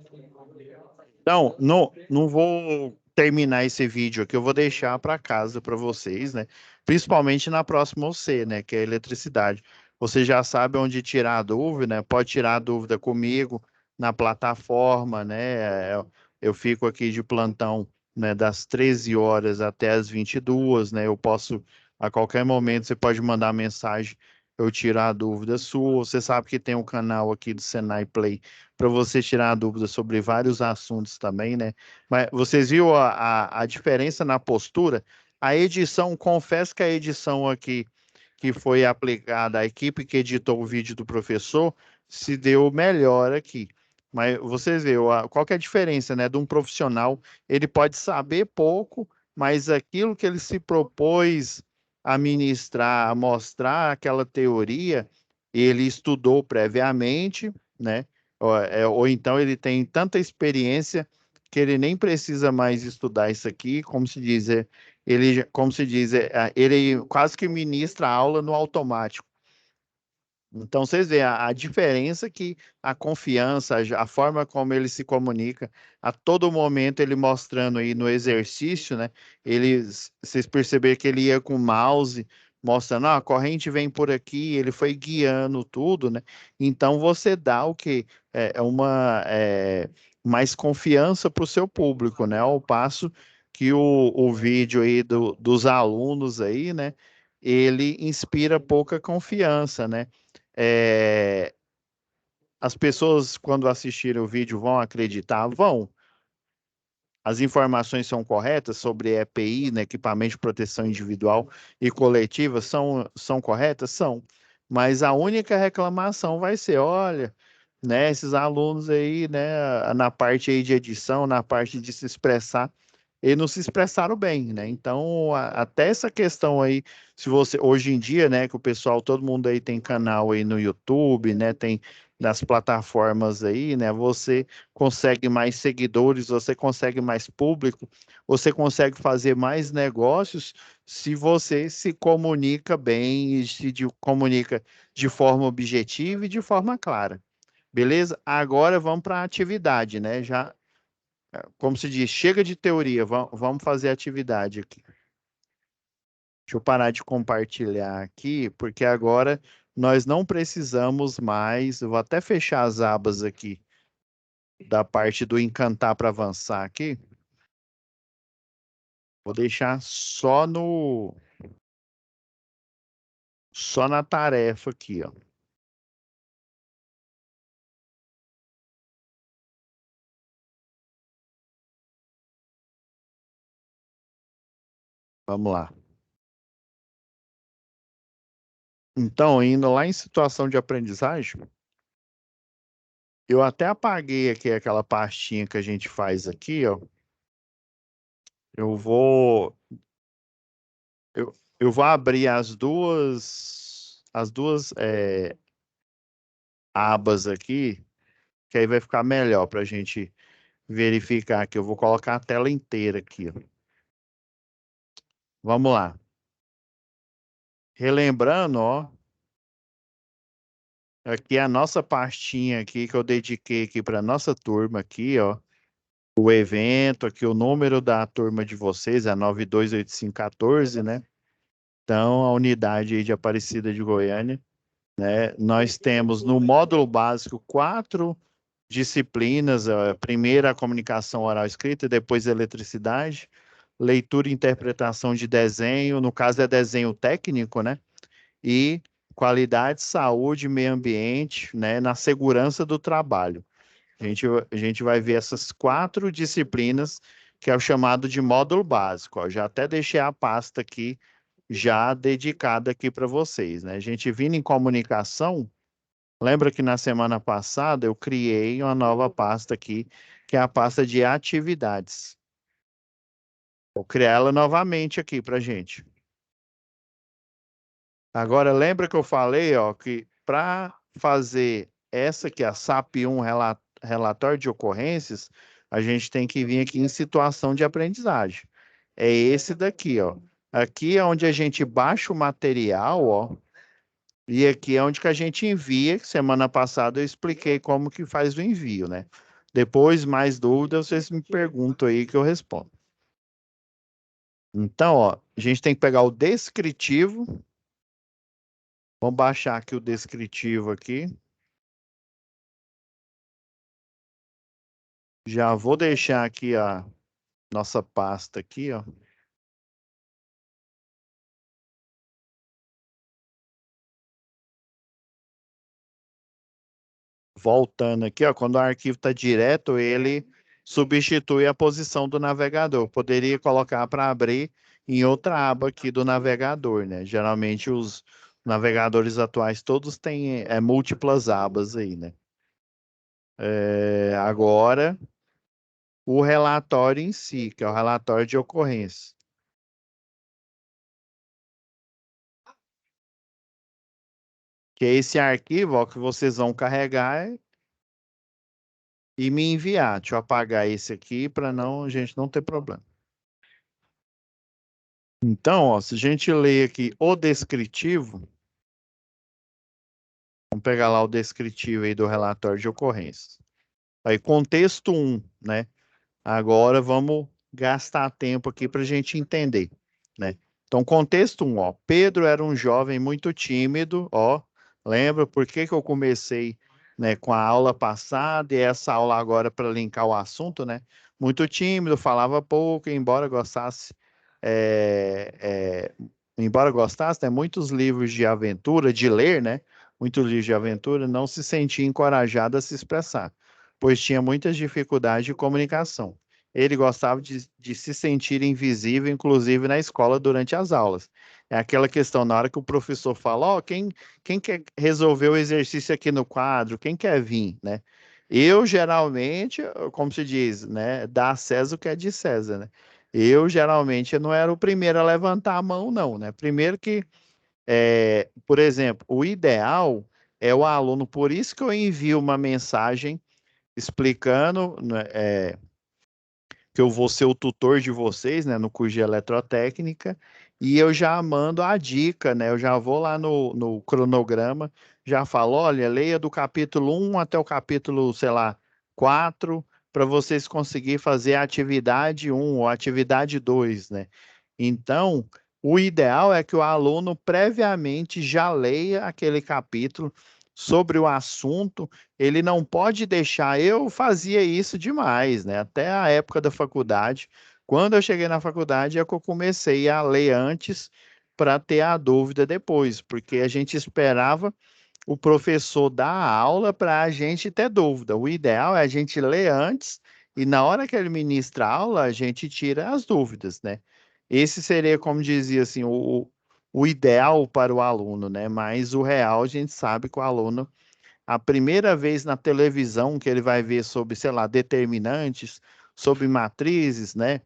Então, não vou terminar esse vídeo aqui, eu vou deixar para casa para vocês, né? Principalmente na próxima OC, né? Que é a eletricidade. Você já sabe onde tirar a dúvida, né? Pode tirar a dúvida comigo na plataforma, né? Eu fico aqui de plantão, né? Das 13 horas até as 22, né? Eu posso, a qualquer momento, você pode mandar mensagem, eu tirar a dúvida sua. Você sabe que tem um canal aqui do Senai Play para você tirar dúvidas sobre vários assuntos também, né? Mas vocês viram a diferença na postura? A edição, confesso que a edição aqui que foi aplicada, a equipe que editou o vídeo do professor, se deu melhor aqui. Mas vocês veem, qual que é a diferença, né? De um profissional, ele pode saber pouco, mas aquilo que ele se propôs a ministrar, a mostrar aquela teoria, ele estudou previamente, né? Ou então ele tem tanta experiência que ele nem precisa mais estudar isso aqui, como se diz, ele quase que ministra a aula no automático. Então, vocês veem a diferença que a confiança, a forma como ele se comunica, a todo momento ele mostrando aí no exercício, né? Vocês perceberam que ele ia com o mouse, mostrando, a corrente vem por aqui, ele foi guiando tudo, né? Então, você dá o quê? Mais confiança para o seu público, né? Ao passo que o vídeo aí dos alunos aí, né? Ele inspira pouca confiança, né? É, as pessoas, quando assistirem o vídeo, vão acreditar? Vão. As informações são corretas sobre EPI, né, equipamento de proteção individual e coletiva, são corretas? São. Mas a única reclamação vai ser, olha, né, esses alunos aí, né, na parte aí de edição, na parte de se expressar, eles não se expressaram bem, né? Então, até essa questão aí, se você, hoje em dia, né, que o pessoal, todo mundo aí tem canal aí no YouTube, né, tem nas plataformas aí, né, você consegue mais seguidores, você consegue mais público, você consegue fazer mais negócios se você se comunica bem e comunica de forma objetiva e de forma clara. Beleza? Agora vamos para a atividade, né? Já, como se diz, chega de teoria, vamos fazer atividade aqui. Deixa eu parar de compartilhar aqui, porque agora nós não precisamos mais. Eu vou até fechar as abas aqui da parte do encantar para avançar aqui. Vou deixar só na tarefa aqui, ó. Vamos lá. Então, indo lá em situação de aprendizagem, eu até apaguei aqui aquela pastinha que a gente faz aqui, ó. Eu vou eu vou abrir as duas abas aqui, que aí vai ficar melhor para a gente verificar aqui. Eu vou colocar a tela inteira aqui, ó. Vamos lá. Relembrando, ó, aqui a nossa pastinha aqui que eu dediquei aqui para nossa turma aqui, ó. O evento, aqui o número da turma de vocês é 928514, né? Então, a unidade aí de Aparecida de Goiânia, né? Nós temos no módulo básico 4 disciplinas, a primeira a comunicação oral escrita, depois a eletricidade, leitura e interpretação de desenho, no caso é desenho técnico, né? E qualidade, saúde, meio ambiente, né, na segurança do trabalho. A gente vai ver essas 4 disciplinas, que é o chamado de módulo básico. Ó. Já até deixei a pasta aqui, já dedicada aqui para vocês, né? A gente vindo em comunicação, lembra que na semana passada eu criei uma nova pasta aqui, que é a pasta de atividades. Vou criar ela novamente aqui para gente. Agora, lembra que eu falei, ó, que para fazer essa aqui, a SAP 1 relatório de ocorrências, a gente tem que vir aqui em situação de aprendizagem. É esse daqui, ó. Aqui é onde a gente baixa o material, ó, e aqui é onde que a gente envia. Semana passada eu expliquei como que faz o envio, né? Depois, mais dúvidas, vocês me perguntam aí que eu respondo. Então, ó, a gente tem que pegar o descritivo. Vamos baixar aqui o descritivo aqui. Já vou deixar aqui a nossa pasta aqui, ó. Voltando aqui, ó, quando o arquivo está direto, ele substitui a posição do navegador. Poderia colocar para abrir em outra aba aqui do navegador, né? Geralmente os navegadores atuais todos têm múltiplas abas aí, né? Agora, o relatório em si, que é o relatório de ocorrência. Que é esse arquivo, ó, que vocês vão carregar e me enviar. Deixa eu apagar esse aqui para a gente não ter problema. Então, ó, se a gente ler aqui o descritivo, vamos pegar lá o descritivo aí do relatório de ocorrência. Aí, contexto 1, né? Agora vamos gastar tempo aqui para a gente entender, né? Então, contexto 1, ó. Pedro era um jovem muito tímido, ó. Lembra por que que eu comecei, né, com a aula passada e essa aula agora para linkar o assunto, né? Muito tímido, falava pouco, embora gostasse, né, muitos livros de aventura, de ler, né? Muitos livros de aventura, não se sentia encorajado a se expressar, pois tinha muitas dificuldades de comunicação. Ele gostava de se sentir invisível, inclusive na escola durante as aulas. É aquela questão, na hora que o professor fala, ó, quem quer resolver o exercício aqui no quadro? Quem quer vir, né? Eu, geralmente, como se diz, né, dá a César o que é de César, né? Eu, geralmente, não era o primeiro a levantar a mão, não, né? Primeiro que, por exemplo, o ideal é o aluno, por isso que eu envio uma mensagem explicando, né, que eu vou ser o tutor de vocês, né, no curso de eletrotécnica, e eu já mando a dica, né, eu já vou lá no cronograma, já falo, olha, leia do capítulo 1 até o capítulo, sei lá, 4, para vocês conseguirem fazer a atividade 1 ou a atividade 2, né? Então, o ideal é que o aluno previamente já leia aquele capítulo sobre o assunto. Ele não pode deixar. Eu fazia isso demais, né? Até a época da faculdade. Quando eu cheguei na faculdade, é que eu comecei a ler antes para ter a dúvida depois, porque a gente esperava o professor dar a aula para a gente ter dúvida. O ideal é a gente ler antes e na hora que ele ministra a aula, a gente tira as dúvidas, né? Esse seria, como dizia assim, o ideal para o aluno, né? Mas o real, a gente sabe que o aluno, a primeira vez na televisão que ele vai ver sobre, sei lá, determinantes, sobre matrizes, né?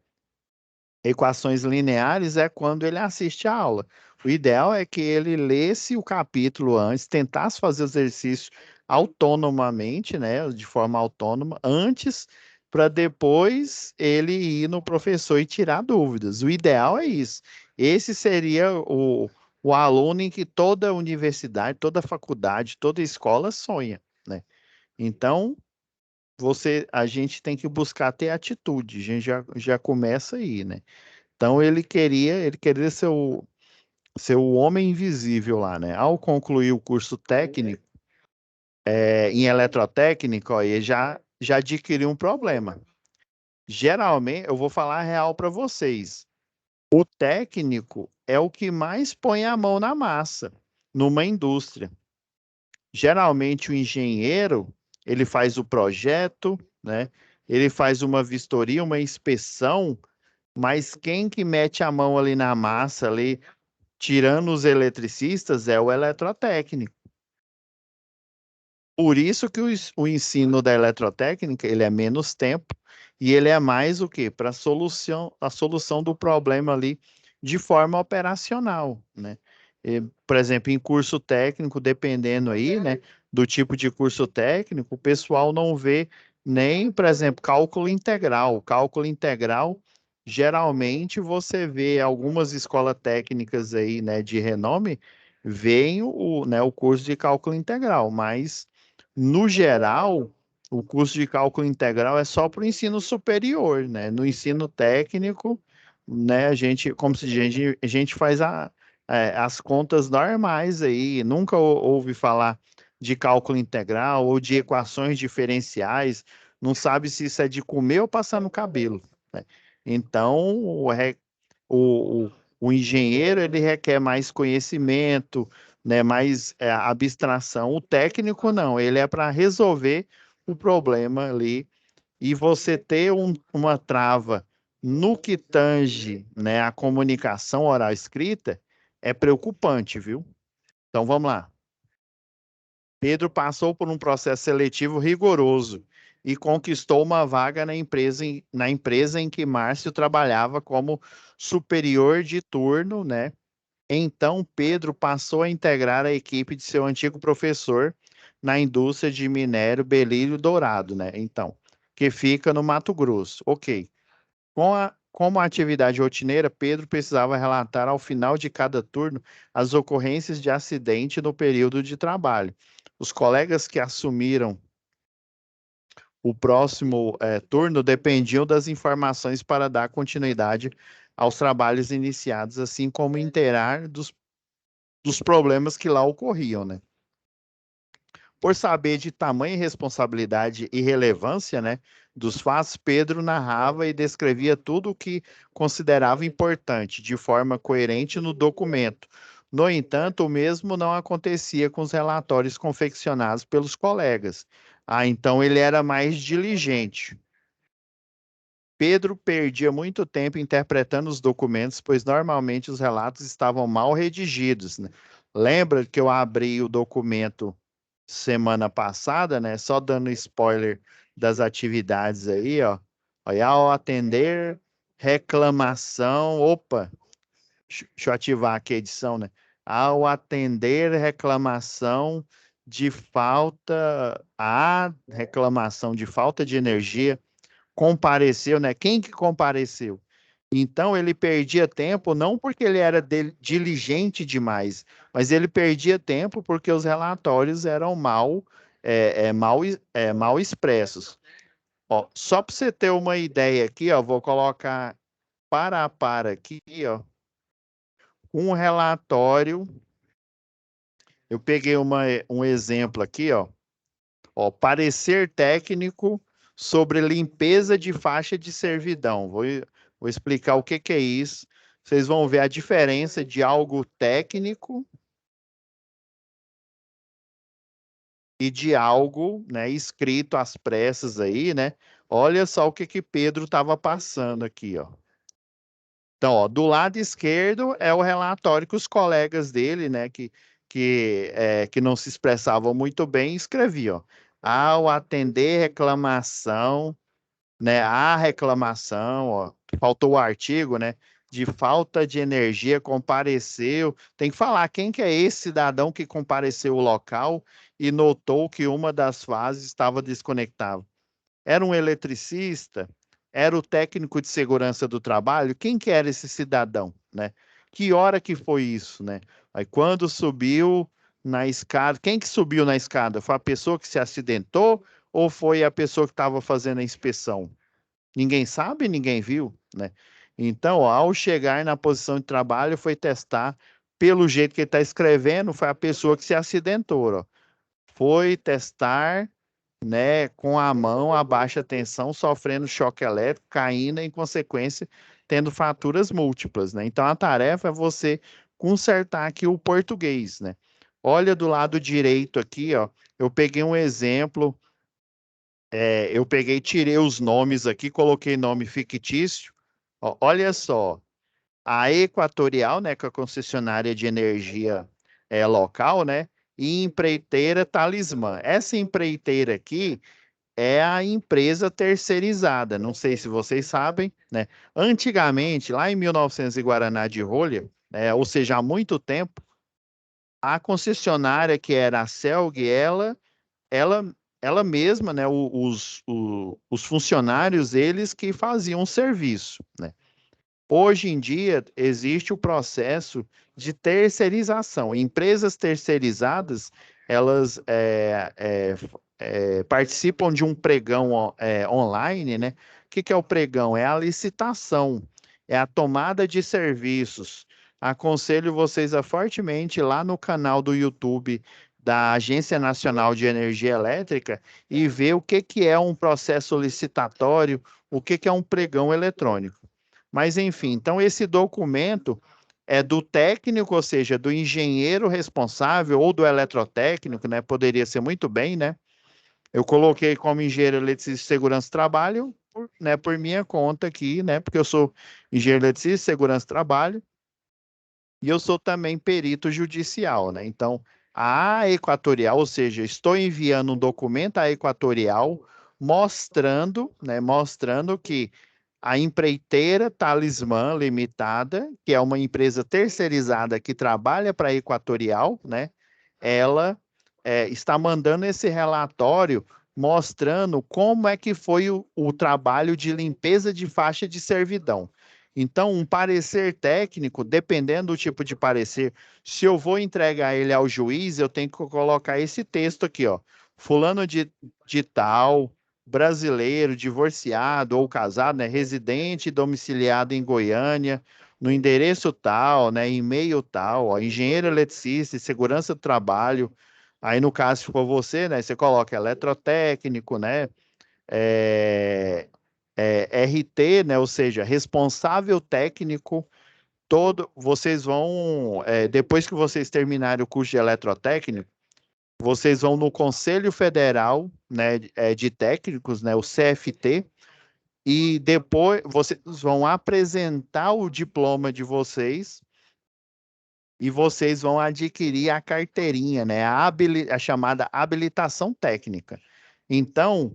Equações lineares é quando ele assiste a aula. O ideal é que ele lesse o capítulo antes, tentasse fazer o exercício autonomamente, né, de forma autônoma, antes, para depois ele ir no professor e tirar dúvidas. O ideal é isso. Esse seria o aluno em que toda universidade, toda faculdade, toda escola sonha, né? Então, a gente tem que buscar ter atitude, a gente já começa aí, né? Então ele queria ser o homem invisível lá, né? Ao concluir o curso técnico, em eletrotécnica, ó, ele já adquiriu um problema. Geralmente, eu vou falar a real para vocês. O técnico é o que mais põe a mão na massa. numa indústria. Geralmente o engenheiro, ele faz o projeto, né? Ele faz uma vistoria, uma inspeção, mas quem que mete a mão ali na massa, ali, tirando os eletricistas, é o eletrotécnico. Por isso que o ensino da eletrotécnica, ele é menos tempo e ele é mais o quê? Para a solução do problema ali de forma operacional, né? Por exemplo, em curso técnico, dependendo aí, né, do tipo de curso técnico, o pessoal não vê nem, por exemplo, cálculo integral. Cálculo integral, geralmente você vê algumas escolas técnicas aí, né, de renome, veem né, o curso de cálculo integral, mas no geral, o curso de cálculo integral é só para o ensino superior, né? No ensino técnico, né, como se diz, a gente faz as contas normais aí, nunca ouve falar de cálculo integral ou de equações diferenciais, não sabe se isso é de comer ou passar no cabelo, né? Então, o, o engenheiro, ele requer mais conhecimento, né, mais abstração. O técnico não, ele é para resolver o problema ali e você ter uma trava no que tange, né, a comunicação oral escrita é preocupante, viu? Então vamos lá. Pedro passou por um processo seletivo rigoroso e conquistou uma vaga na empresa em que Márcio trabalhava como superior de turno, né? Então, Pedro passou a integrar a equipe de seu antigo professor na indústria de minério Belírio Dourado, né? Então, que fica no Mato Grosso. Ok. Como a atividade rotineira, Pedro precisava relatar ao final de cada turno as ocorrências de acidente no período de trabalho. Os colegas que assumiram o próximo turno dependiam das informações para dar continuidade aos trabalhos iniciados, assim como inteirar dos problemas que lá ocorriam, né? Por saber de tamanha responsabilidade e relevância, né, dos fatos, Pedro narrava e descrevia tudo o que considerava importante, de forma coerente no documento. No entanto, o mesmo não acontecia com os relatórios confeccionados pelos colegas. Então ele era mais diligente. Pedro perdia muito tempo interpretando os documentos, pois normalmente os relatos estavam mal redigidos, né? Lembra que eu abri o documento semana passada, né? Só dando spoiler das atividades aí, ó. Olha, ao atender reclamação, opa, deixa eu ativar aqui a edição, né? Ao atender reclamação de falta de energia, compareceu, né? Quem que compareceu? Então ele perdia tempo não porque ele era diligente demais, mas ele perdia tempo porque os relatórios eram mal expressos. Ó, só para você ter uma ideia aqui, ó, vou colocar para a par aqui, ó, um relatório. Eu peguei um exemplo aqui, ó, parecer técnico sobre limpeza de faixa de servidão. Vou explicar o que que é isso. Vocês vão ver a diferença de algo técnico e de algo, né, escrito às pressas aí, né? Olha só o que que Pedro estava passando aqui, ó. Então, ó, do lado esquerdo é o relatório que os colegas dele, né, que não se expressavam muito bem, escreviam. Ao atender reclamação, né, a reclamação, ó, faltou o artigo, né, de falta de energia, compareceu. Tem que falar quem que é esse cidadão que compareceu ao local e notou que uma das fases estava desconectada. Era um eletricista? Era o técnico de segurança do trabalho? Quem que era esse cidadão, né? Que hora que foi isso, né? Aí quando subiu na escada, quem que subiu na escada? Foi a pessoa que se acidentou ou foi a pessoa que estava fazendo a inspeção? Ninguém sabe, ninguém viu, né? Então, ó, ao chegar na posição de trabalho, foi testar, pelo jeito que ele está escrevendo, foi a pessoa que se acidentou, ó. Foi testar, né, com a mão a baixa tensão, sofrendo choque elétrico, caindo, em consequência, tendo fraturas múltiplas, né? Então, a tarefa é você consertar aqui o português, né? Olha do lado direito aqui, ó. Eu peguei um exemplo, tirei os nomes aqui, coloquei nome fictício. Ó, olha só, a Equatorial, né, que é a concessionária de energia local, né, e empreiteira Talismã. Essa empreiteira aqui é a empresa terceirizada. Não sei se vocês sabem, né? Antigamente, lá em 1900 e Guaraná de Rolha, ou seja, há muito tempo, a concessionária que era a CELG, ela, ela mesma, né, os funcionários, eles que faziam o serviço, né? Hoje em dia, existe o processo de terceirização. Empresas terceirizadas, elas participam de um pregão online, né? O que que é o pregão? É a licitação, é a tomada de serviços. Aconselho vocês a fortemente ir lá no canal do YouTube da Agência Nacional de Energia Elétrica e ver o que que é um processo licitatório, o que que é um pregão eletrônico. Mas, enfim, então esse documento é do técnico, ou seja, do engenheiro responsável ou do eletrotécnico, né? Poderia ser muito bem, né? Eu coloquei como engenheiro eletricista de segurança do trabalho, por minha conta aqui, né? Porque eu sou engenheiro eletricista de segurança do trabalho e eu sou também perito judicial, né? Então, a Equatorial, ou seja, estou enviando um documento à Equatorial mostrando, né? Mostrando que a empreiteira Talismã Limitada, que é uma empresa terceirizada que trabalha para a Equatorial, né? Ela está mandando esse relatório mostrando como é que foi o trabalho de limpeza de faixa de servidão. Então, um parecer técnico, dependendo do tipo de parecer, se eu vou entregar ele ao juiz, eu tenho que colocar esse texto aqui, ó. Fulano de tal, brasileiro, divorciado ou casado, né, residente e domiciliado em Goiânia, no endereço tal, né, e-mail tal, ó, engenheiro eletricista e segurança do trabalho. Aí, no caso, se for você, né, você coloca eletrotécnico, né, RT, né, ou seja, responsável técnico. Vocês vão, depois que vocês terminarem o curso de eletrotécnico, vocês vão no Conselho Federal, né, de Técnicos, né, o CFT, e depois vocês vão apresentar o diploma de vocês e vocês vão adquirir a carteirinha, né, a chamada habilitação técnica. Então,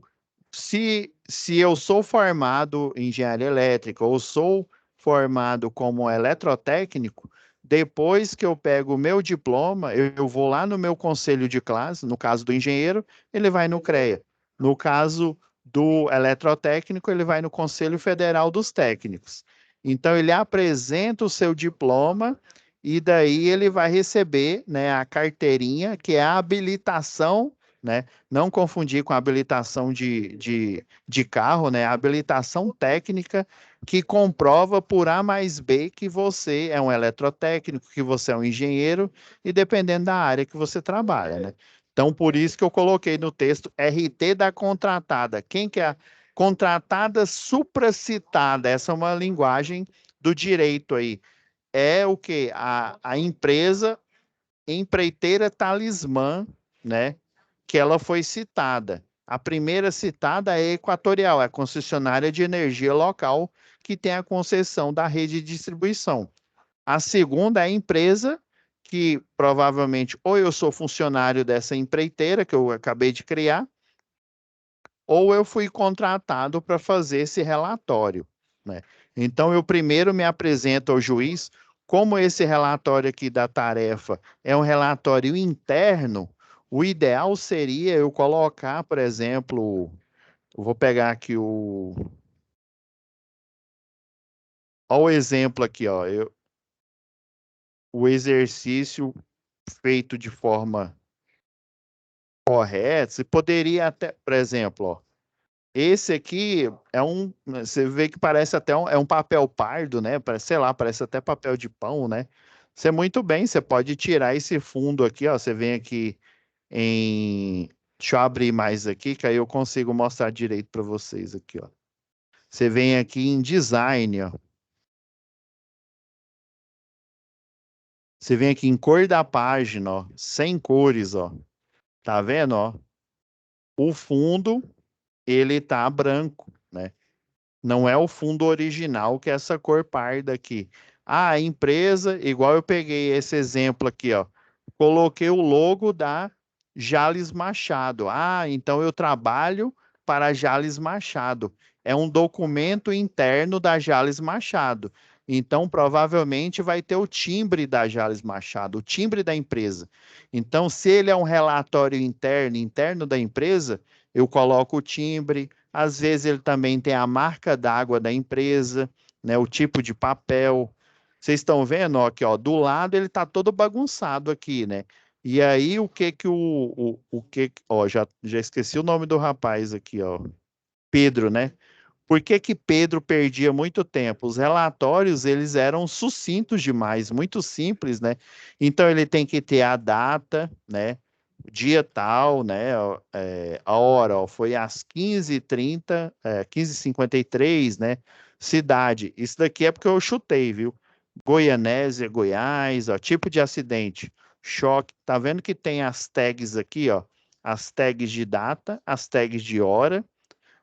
se eu sou formado em engenharia elétrica ou sou formado como eletrotécnico, depois que eu pego o meu diploma, eu vou lá no meu conselho de classe, no caso do engenheiro, ele vai no CREA. No caso do eletrotécnico, ele vai no Conselho Federal dos Técnicos. Então, ele apresenta o seu diploma e daí ele vai receber, né, a carteirinha, que é a habilitação, né? Não confundir com a habilitação de carro, né? A habilitação técnica que comprova por A mais B que você é um eletrotécnico, que você é um engenheiro, e dependendo da área que você trabalha, né? Então, por isso que eu coloquei no texto RT da contratada. Quem que é a contratada supracitada? Essa é uma linguagem do direito aí. É o que? A empresa empreiteira Talismã, né? Que ela foi citada. A primeira citada é a Equatorial, é a concessionária de energia local que tem a concessão da rede de distribuição. A segunda é a empresa que provavelmente ou eu sou funcionário dessa empreiteira que eu acabei de criar, ou eu fui contratado para fazer esse relatório, né? Então, eu primeiro me apresento ao juiz, como esse relatório aqui da tarefa é um relatório interno, o ideal seria eu colocar, por exemplo, eu vou pegar aqui ó, o exemplo aqui, ó, o exercício feito de forma correta, você poderia até, por exemplo, ó, esse aqui você vê que parece até um papel pardo, né? Parece, sei lá, parece até papel de pão, né? Você muito bem, você pode tirar esse fundo aqui, ó. Você vem aqui em. Deixa eu abrir mais aqui, que aí eu consigo mostrar direito para vocês aqui, ó. Você vem aqui em design, ó. Você vem aqui em cor da página, ó, sem cores, ó. Tá vendo, ó? O fundo, ele tá branco, né? Não é o fundo original, que é essa cor parda aqui. Ah, a empresa, igual eu peguei esse exemplo aqui, ó. Coloquei o logo da Jales Machado. Ah, então eu trabalho para a Jales Machado. É um documento interno da Jales Machado. Então, provavelmente vai ter o timbre da Jales Machado, o timbre da empresa. Então, se ele é um relatório interno da empresa, eu coloco o timbre. Às vezes ele também tem a marca d'água da empresa, né, o tipo de papel. Vocês estão vendo, ó, aqui, ó, do lado ele está todo bagunçado aqui, né? E aí o que que o que, ó, já esqueci o nome do rapaz aqui, ó, Pedro, né? Por que que Pedro perdia muito tempo? Os relatórios, eles eram sucintos demais, muito simples, né? Então ele tem que ter a data, né? Dia tal, né? A hora, ó, foi às 15h30, 15h53, né? Cidade. Isso daqui é porque eu chutei, viu? Goianésia, Goiás, ó, tipo de acidente. Choque. Tá vendo que tem as tags aqui, ó? As tags de data, as tags de hora,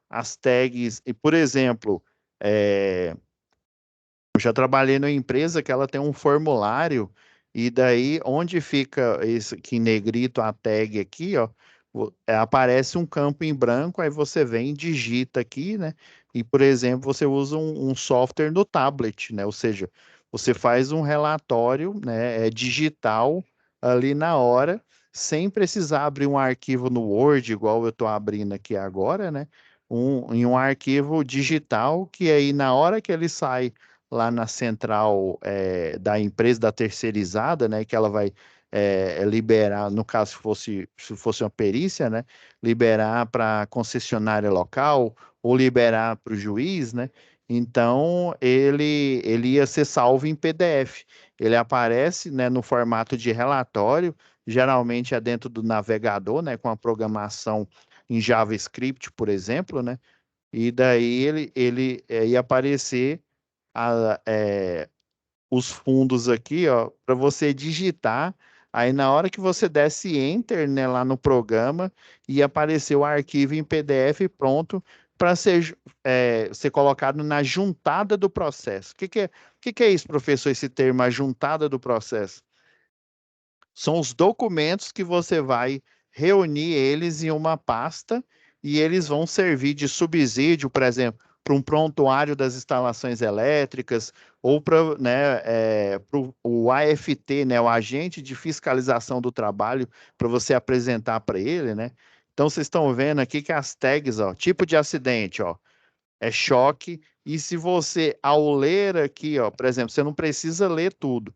as tags, e por exemplo, eu já trabalhei numa empresa que ela tem um formulário, e daí onde fica esse aqui em negrito a tag aqui, ó, aparece um campo em branco, aí você vem e digita aqui, né? E, por exemplo, você usa um software no tablet, né? Ou seja, você faz um relatório, né, digital ali na hora, sem precisar abrir um arquivo no Word, igual eu estou abrindo aqui agora, né? Em um arquivo digital que aí na hora que ele sai lá na central da empresa, da terceirizada, né, que ela vai liberar, no caso se fosse uma perícia, né, liberar para a concessionária local ou liberar para o juiz, né, então ele ia ser salvo em PDF. Ele aparece, né, no formato de relatório, geralmente é dentro do navegador, né, com a programação em JavaScript, por exemplo, né, e daí ele ia aparecer os fundos aqui, ó, para você digitar. Aí na hora que você desse Enter, né, lá no programa, ia aparecer o arquivo em PDF pronto para ser colocado na juntada do processo. O que é isso, professor, esse termo, a juntada do processo? São os documentos que você vai reunir eles em uma pasta e eles vão servir de subsídio, por exemplo, para um prontuário das instalações elétricas ou para, né, o AFT, né, o Agente de Fiscalização do Trabalho, para você apresentar para ele, né? Então, vocês estão vendo aqui que as tags, ó, tipo de acidente, ó, é choque. E se você, ao ler aqui, ó, por exemplo, você não precisa ler tudo.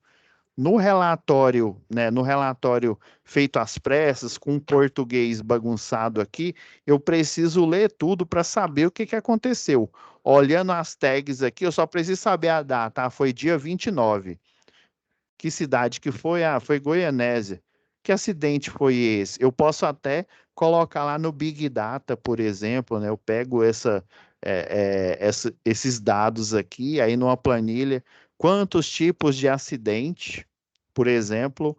No relatório, né, no relatório feito às pressas, com português bagunçado aqui, eu preciso ler tudo para saber o que que aconteceu. Olhando as tags aqui, eu só preciso saber a data. Ah, foi dia 29. Que cidade que foi? Ah, foi Goianésia. Que acidente foi esse? Eu posso até colocar lá no Big Data, por exemplo, né? Eu pego esses dados aqui, aí numa planilha, quantos tipos de acidente, por exemplo,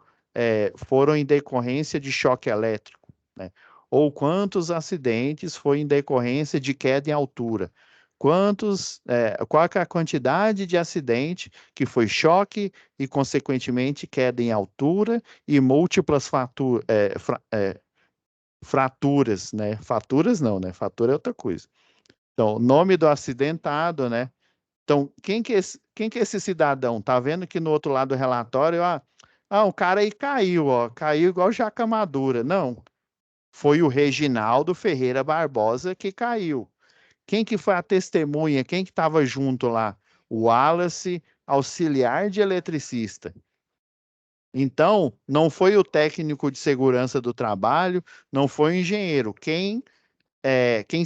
foram em decorrência de choque elétrico, né? Ou quantos acidentes foi em decorrência de queda em altura? Qual que é a quantidade de acidente que foi choque e, consequentemente, queda em altura e múltiplas fraturas, né? Faturas não, né? Fatura é outra coisa. Então, nome do acidentado, né? Então, quem que é esse cidadão? Tá vendo que no outro lado do relatório, o cara aí caiu, ó, caiu igual jaca madura. Não, foi o Reginaldo Ferreira Barbosa que caiu. Quem que foi a testemunha? Quem que estava junto lá? O Wallace, auxiliar de eletricista. Então, não foi o técnico de segurança do trabalho, não foi o engenheiro. Quem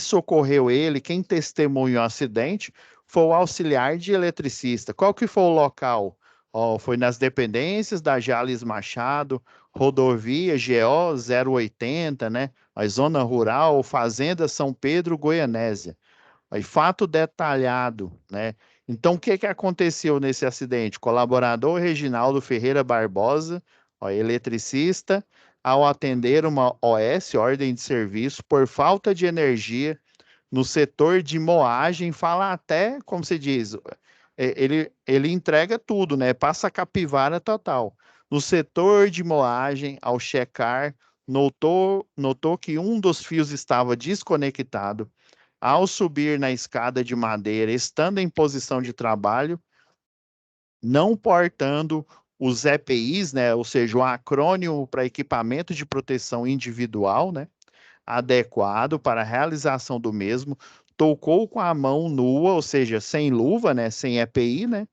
socorreu ele, quem testemunhou o acidente, foi o auxiliar de eletricista. Qual que foi o local? Ó, foi nas dependências da Jales Machado, rodovia GO 080, né? A zona rural, Fazenda São Pedro, Goianésia. Aí, fato detalhado, né? Então, o que aconteceu nesse acidente? Colaborador Reginaldo Ferreira Barbosa, ó, eletricista, ao atender uma OS, ordem de serviço, por falta de energia no setor de moagem, fala até, como se diz, ele entrega tudo, né? Passa a capivara total. No setor de moagem, ao checar, notou que um dos fios estava desconectado. Ao subir na escada de madeira, estando em posição de trabalho, não portando os EPIs, né? Ou seja, o acrônimo para equipamento de proteção individual, né? Adequado para a realização do mesmo, tocou com a mão nua, ou seja, sem luva, né, sem EPI, né,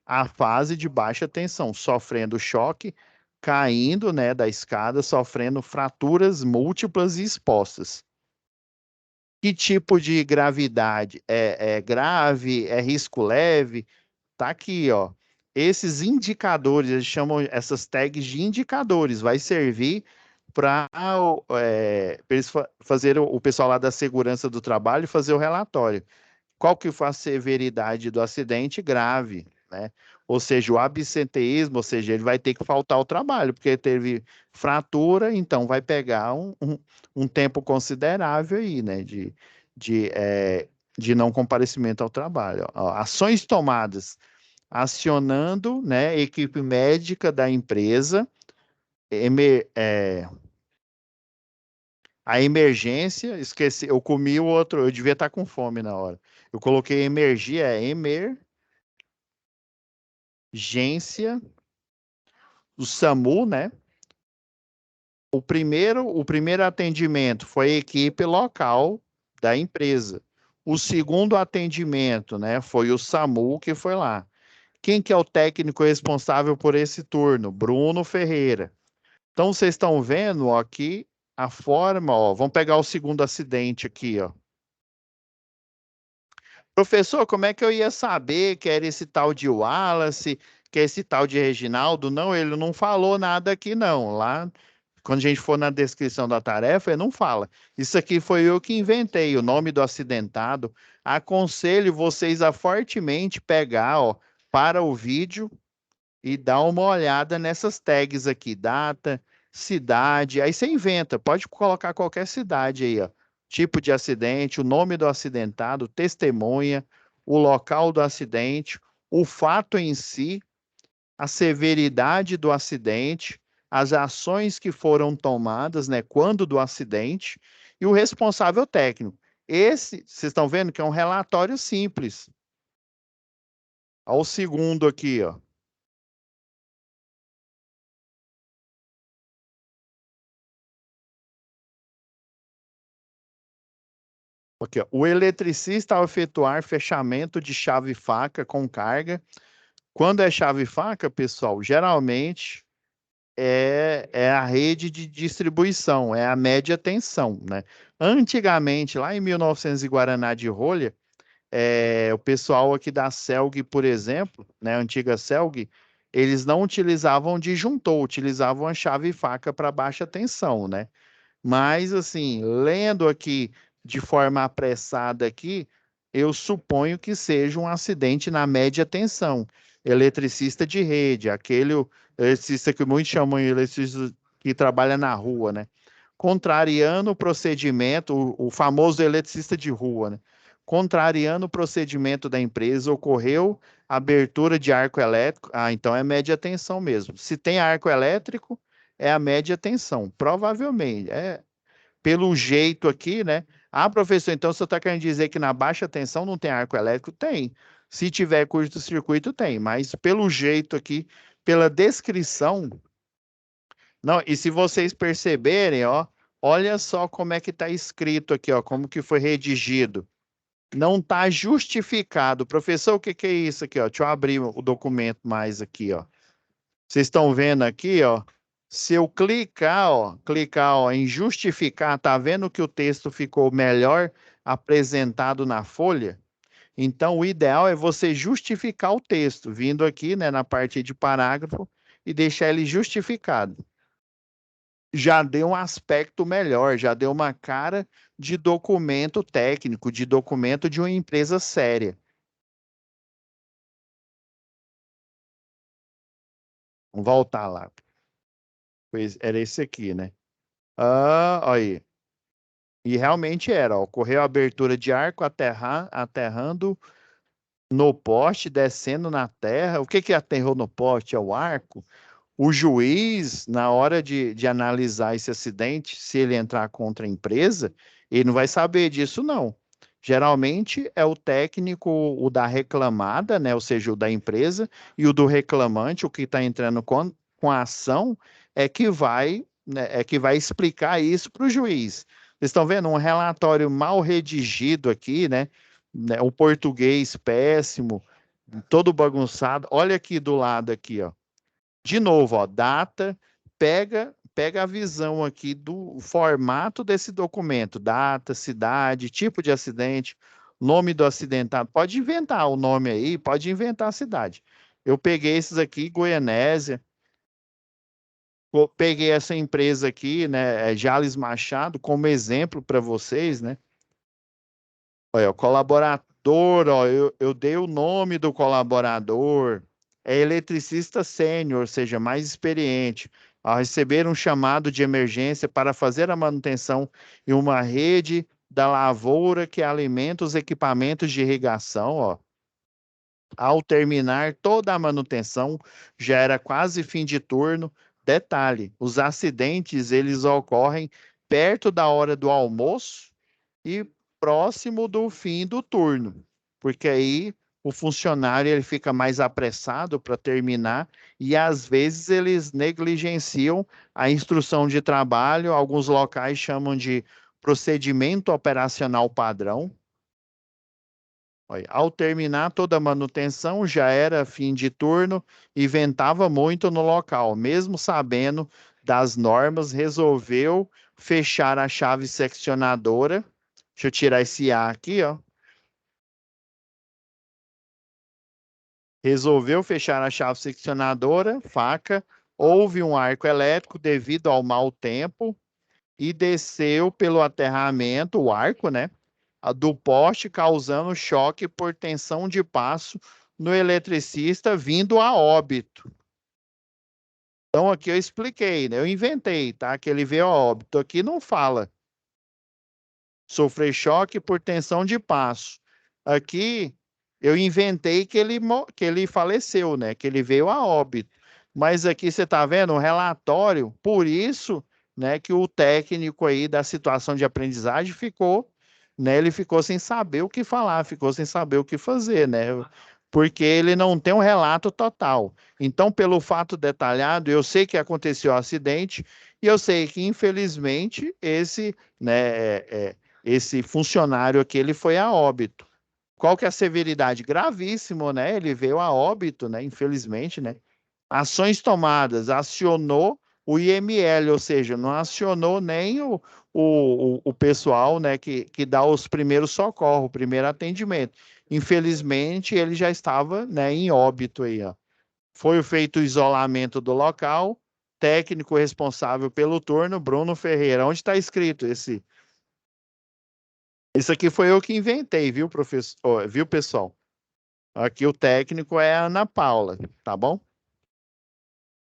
a fase de baixa tensão, sofrendo choque, caindo, né, da escada, sofrendo fraturas múltiplas e expostas. Que tipo de gravidade? É grave? É risco leve? Tá aqui, ó. Esses indicadores, eles chamam essas tags de indicadores, vai servir para eles fazer o pessoal lá da segurança do trabalho fazer o relatório. Qual que foi a severidade do acidente? Grave, né? Ou seja, o absenteísmo, ou seja, ele vai ter que faltar ao trabalho, porque teve fratura, então vai pegar um tempo considerável aí, né? De, é, de não comparecimento ao trabalho. Ó, ações tomadas, acionando, né, equipe médica da empresa, a emergência, esqueci, eu comi o outro, eu devia estar com fome na hora. Eu coloquei emergência, o SAMU, né? O primeiro atendimento foi a equipe local da empresa. O segundo atendimento, né, foi o SAMU que foi lá. Quem que é o técnico responsável por esse turno? Bruno Ferreira. Então, vocês estão vendo ó, aqui a forma, ó, vamos pegar o segundo acidente aqui, ó. Professor, como é que eu ia saber que era esse tal de Wallace, que é esse tal de Reginaldo? Não, ele não falou nada aqui, não. Lá, quando a gente for na descrição da tarefa, ele não fala. Isso aqui foi eu que inventei, o nome do acidentado. Aconselho vocês a fortemente pegar, ó, para o vídeo e dar uma olhada nessas tags aqui, data, cidade, aí você inventa, pode colocar qualquer cidade aí, ó. Tipo de acidente, o nome do acidentado, testemunha, o local do acidente, o fato em si, a severidade do acidente, as ações que foram tomadas, né, quando do acidente, e o responsável técnico. Esse, vocês estão vendo que é um relatório simples. Olha o segundo aqui, ó. Aqui, ó. O eletricista ao efetuar fechamento de chave-faca com carga. Quando é chave-faca, pessoal, geralmente é a rede de distribuição, é a média tensão, né? Antigamente, lá em 1900 e Guaraná de Rolha, o pessoal aqui da Celg, por exemplo, né, a antiga Celg, eles não utilizavam disjuntor, utilizavam a chave-faca para baixa tensão, né? Mas, assim, lendo aqui de forma apressada aqui, eu suponho que seja um acidente na média tensão. Eletricista de rede, aquele eletricista que muitos chamam de eletricista que trabalha na rua, né? Contrariando o procedimento, o famoso eletricista de rua, né? Contrariando o procedimento da empresa, ocorreu abertura de arco elétrico. Ah, então é média tensão mesmo. Se tem arco elétrico, é a média tensão, provavelmente. Pelo jeito aqui, né? Ah, professor, então você está querendo dizer que na baixa tensão não tem arco elétrico? Tem. Se tiver curto-circuito, tem. Mas pelo jeito aqui, pela descrição. Não, e se vocês perceberem, ó, olha só como é que está escrito aqui, ó, como que foi redigido. Não está justificado. Professor, o que que é isso aqui, ó? Deixa eu abrir o documento mais aqui, ó. Vocês estão vendo aqui, ó? Se eu clicar, ó, em justificar, tá vendo que o texto ficou melhor apresentado na folha? Então, o ideal é você justificar o texto, vindo aqui, né, na parte de parágrafo e deixar ele justificado. Já deu um aspecto melhor, já deu uma cara de documento técnico, de documento de uma empresa séria. Vamos voltar lá. Pois era esse aqui, né? Ah, aí. E realmente era, ó, ocorreu a abertura de arco aterrando no poste, descendo na terra. O que que aterrou no poste? É o arco. O juiz, na hora de analisar esse acidente, se ele entrar contra a empresa, ele não vai saber disso, não. Geralmente é o técnico, o da reclamada, né? Ou seja, o da empresa, e o do reclamante, o que está entrando com a ação, né, é que vai explicar isso para o juiz. Vocês estão vendo um relatório mal redigido aqui, né? O português péssimo, todo bagunçado. Olha aqui do lado aqui, ó. De novo, ó, data, pega a visão aqui do formato desse documento, data, cidade, tipo de acidente, nome do acidentado. Pode inventar o nome aí, pode inventar a cidade. Eu peguei esses aqui, Goianésia, peguei essa empresa aqui, né, Jales Machado, como exemplo para vocês, né? Olha, o colaborador, ó, eu dei o nome do colaborador, é eletricista sênior, ou seja, mais experiente, ao receber um chamado de emergência para fazer a manutenção em uma rede da lavoura que alimenta os equipamentos de irrigação, ó. Ao terminar toda a manutenção, já era quase fim de turno. Detalhe, os acidentes eles ocorrem perto da hora do almoço e próximo do fim do turno, porque aí o funcionário ele fica mais apressado para terminar e às vezes eles negligenciam a instrução de trabalho, alguns locais chamam de procedimento operacional padrão. Olha, ao terminar toda a manutenção, já era fim de turno e ventava muito no local. Mesmo sabendo das normas, resolveu fechar a chave seccionadora. Deixa eu tirar esse A aqui, ó. Resolveu fechar a chave seccionadora, faca. Houve um arco elétrico devido ao mau tempo e desceu pelo aterramento, o arco, né? Do poste, causando choque por tensão de passo no eletricista, vindo a óbito. Então, aqui eu expliquei, né? Eu inventei, tá? Que ele veio a óbito. Aqui não fala. Sofrer choque por tensão de passo. Aqui eu inventei que ele faleceu, né? Que ele veio a óbito. Mas aqui você está vendo um relatório, por isso, né, que o técnico aí da situação de aprendizagem ficou, né? Ele ficou sem saber o que falar, ficou sem saber o que fazer, né? Porque ele não tem um relato total. Então, pelo fato detalhado, eu sei que aconteceu o acidente e eu sei que, infelizmente, esse funcionário aqui, ele foi a óbito. Qual que é a severidade? Gravíssimo, né? Ele veio a óbito, né? Infelizmente, né? Ações tomadas, acionou o IML, ou seja, não acionou nem o pessoal, né, que dá os primeiros socorros, o primeiro atendimento. Infelizmente, ele já estava, né, em óbito aí, ó. Foi feito o isolamento do local, técnico responsável pelo turno, Bruno Ferreira. Onde está escrito esse? Isso aqui foi eu que inventei, viu, professor? Viu, pessoal? Aqui o técnico é a Ana Paula, tá bom?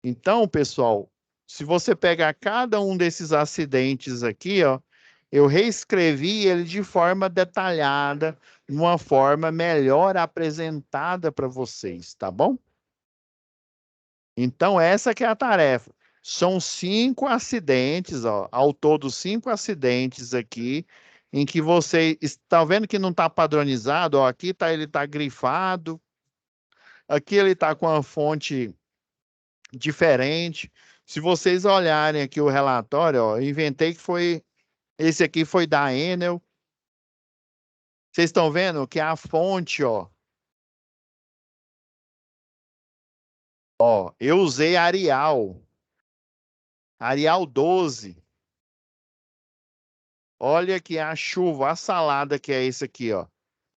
Então, pessoal, se você pegar cada um desses acidentes aqui, ó, eu reescrevi ele de forma detalhada, uma forma melhor apresentada para vocês, tá bom? Então, essa que é a tarefa. São 5 acidentes, ó, ao todo 5 acidentes aqui, em que você está vendo que não está padronizado, ó, aqui tá, ele está grifado, aqui ele está com a fonte diferente. Se vocês olharem aqui o relatório, ó, eu inventei que foi, esse aqui foi da Enel. Vocês estão vendo que a fonte, ó, eu usei Arial 12. Olha aqui a chuva, a salada que é esse aqui, ó.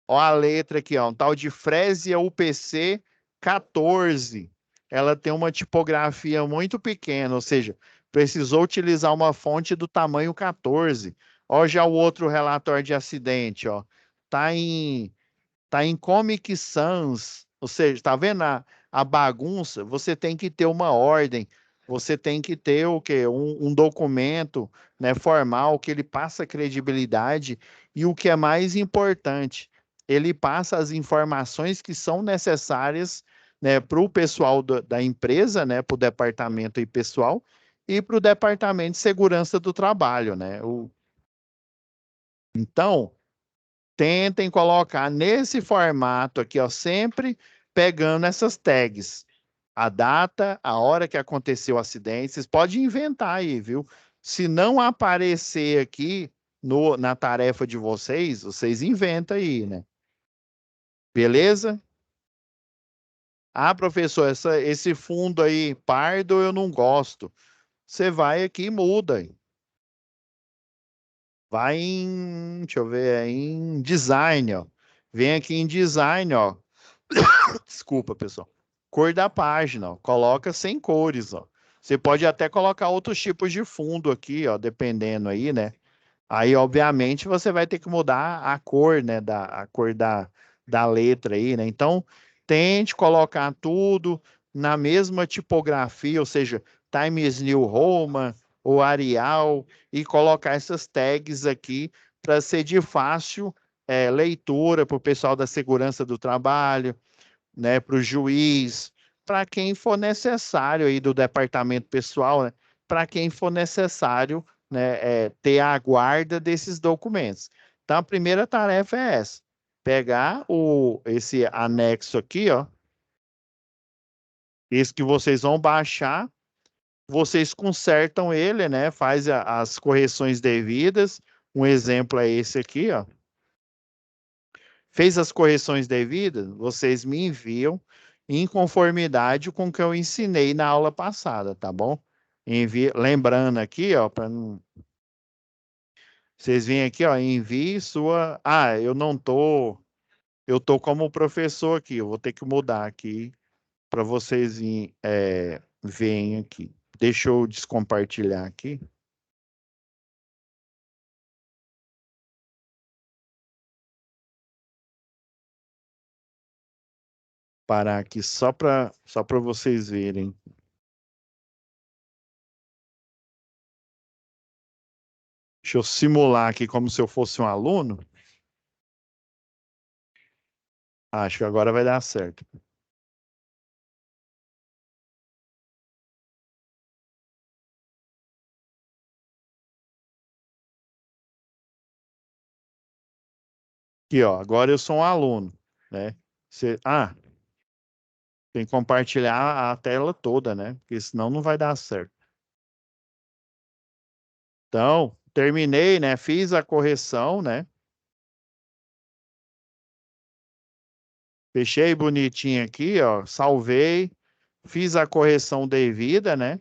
Ó a letra aqui, ó, um tal de Fresia UPC 14. Ela tem uma tipografia muito pequena, ou seja, precisou utilizar uma fonte do tamanho 14. Ó já o outro relatório de acidente, ó. Tá em Comic Sans, ou seja, tá vendo a bagunça, você tem que ter uma ordem, você tem que ter o quê? Um documento, né, formal que ele passa credibilidade e o que é mais importante, ele passa as informações que são necessárias, né, para o pessoal da empresa, né, para o departamento e pessoal e para o departamento de segurança do trabalho, né? Então, tentem colocar nesse formato aqui, ó, sempre pegando essas tags. A data, a hora que aconteceu o acidente, vocês podem inventar aí, viu? Se não aparecer aqui na tarefa de vocês, vocês inventam aí, né? Beleza? Ah, professor, esse fundo aí, pardo, eu não gosto. Você vai aqui e muda. Vai em, deixa eu ver, em design, ó. Vem aqui em design, ó. Desculpa, pessoal. Cor da página, ó. Coloca sem cores, ó. Você pode até colocar outros tipos de fundo aqui, ó, dependendo aí, né? Aí, obviamente, você vai ter que mudar a cor, né, a cor da letra aí, né? Então, tente colocar tudo na mesma tipografia, ou seja, Times New Roman ou Arial, e colocar essas tags aqui para ser de fácil leitura para o pessoal da segurança do trabalho, né, para o juiz, para quem for necessário aí do departamento pessoal, né, para quem for necessário, né, ter a guarda desses documentos. Então, a primeira tarefa é essa: pegar esse anexo aqui, ó, esse que vocês vão baixar, vocês consertam ele, né, faz as correções devidas. Um exemplo é esse aqui, ó. Fez as correções devidas, vocês me enviam em conformidade com o que eu ensinei na aula passada, tá bom? Lembrando aqui, ó, para não. Vocês vêm aqui, ó, envie sua. Ah, eu não tô. Eu tô como professor aqui, eu vou ter que mudar aqui para vocês verem aqui. Deixa eu descompartilhar aqui. Parar aqui só para vocês verem. Deixa eu simular aqui como se eu fosse um aluno. Acho que agora vai dar certo. Aqui, ó, agora eu sou um aluno, né? Tem que compartilhar a tela toda, né? Porque senão não vai dar certo. Então, terminei, né? Fiz a correção, né? Fechei bonitinho aqui, ó. Salvei. Fiz a correção devida, né?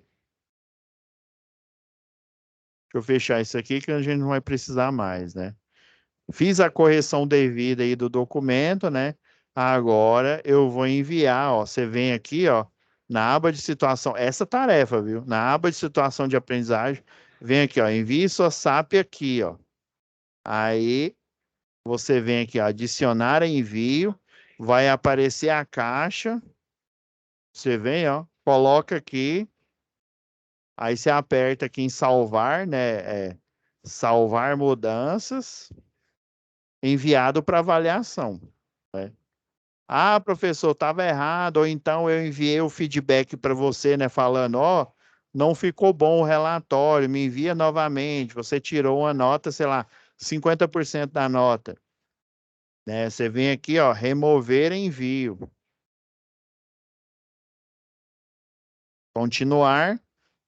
Deixa eu fechar isso aqui que a gente não vai precisar mais, né? Fiz a correção devida aí do documento, né? Agora eu vou enviar, ó. Você vem aqui, ó, na aba de situação, essa tarefa, viu? Na aba de situação de aprendizagem, vem aqui, ó, envie sua SAP aqui, ó. Aí você vem aqui, ó, adicionar envio, vai aparecer a caixa. Você vem, ó, coloca aqui, aí você aperta aqui em salvar, né? Salvar mudanças, enviado para avaliação, né? Ah, professor, estava errado, ou então eu enviei o feedback para você, né, falando, ó, não ficou bom o relatório, me envia novamente, você tirou uma nota, sei lá, 50% da nota, né? Você vem aqui, ó, remover envio, continuar,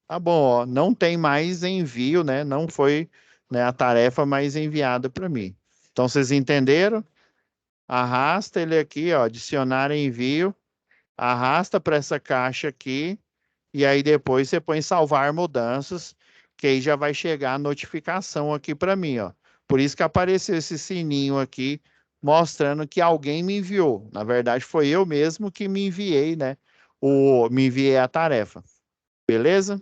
tá bom, ó, não tem mais envio, né? Não foi, né, a tarefa mais enviada para mim. Então, vocês entenderam? Arrasta ele aqui, ó, adicionar envio, arrasta para essa caixa aqui, e aí depois você põe salvar mudanças, que aí já vai chegar a notificação aqui para mim, ó. Por isso que apareceu esse sininho aqui, mostrando que alguém me enviou. Na verdade, foi eu mesmo que me enviei, né? Me enviei a tarefa. Beleza?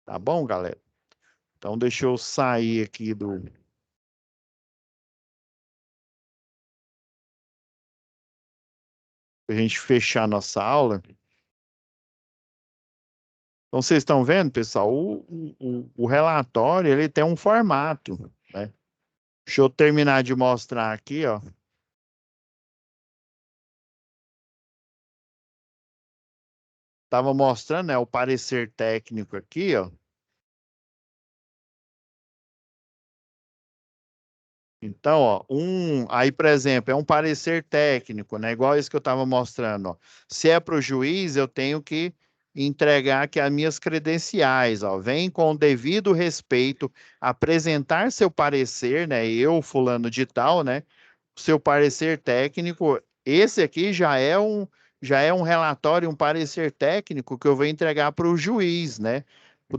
Tá bom, galera? Então, deixa eu sair aqui do para a gente fechar nossa aula. Então, vocês estão vendo, pessoal, o relatório, ele tem um formato, né? Deixa eu terminar de mostrar aqui, ó. Estava mostrando, né, o parecer técnico aqui, ó. Então, ó, aí, por exemplo, é um parecer técnico, né? Igual esse que eu estava mostrando, ó. Se é para o juiz, eu tenho que entregar aqui as minhas credenciais, ó. Vem com o devido respeito apresentar seu parecer, né? Eu, fulano de tal, né? Seu parecer técnico. Esse aqui já é um relatório, um parecer técnico que eu vou entregar para o juiz, né?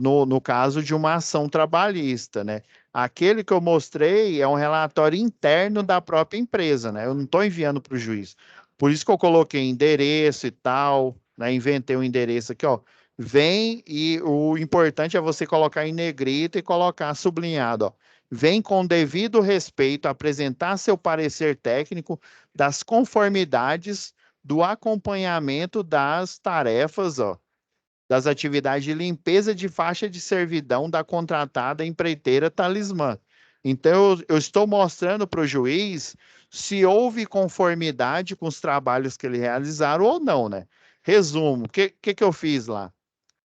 No caso de uma ação trabalhista, né? Aquele que eu mostrei é um relatório interno da própria empresa, né? Eu não estou enviando para o juiz. Por isso que eu coloquei endereço e tal, né? Inventei um endereço aqui, ó. Vem e o importante é você colocar em negrito e colocar sublinhado, ó. Vem com devido respeito apresentar seu parecer técnico das conformidades do acompanhamento das tarefas, ó, das atividades de limpeza de faixa de servidão da contratada empreiteira Talismã. Então, eu estou mostrando para o juiz se houve conformidade com os trabalhos que ele realizaram ou não, né? Resumo, o que eu fiz lá?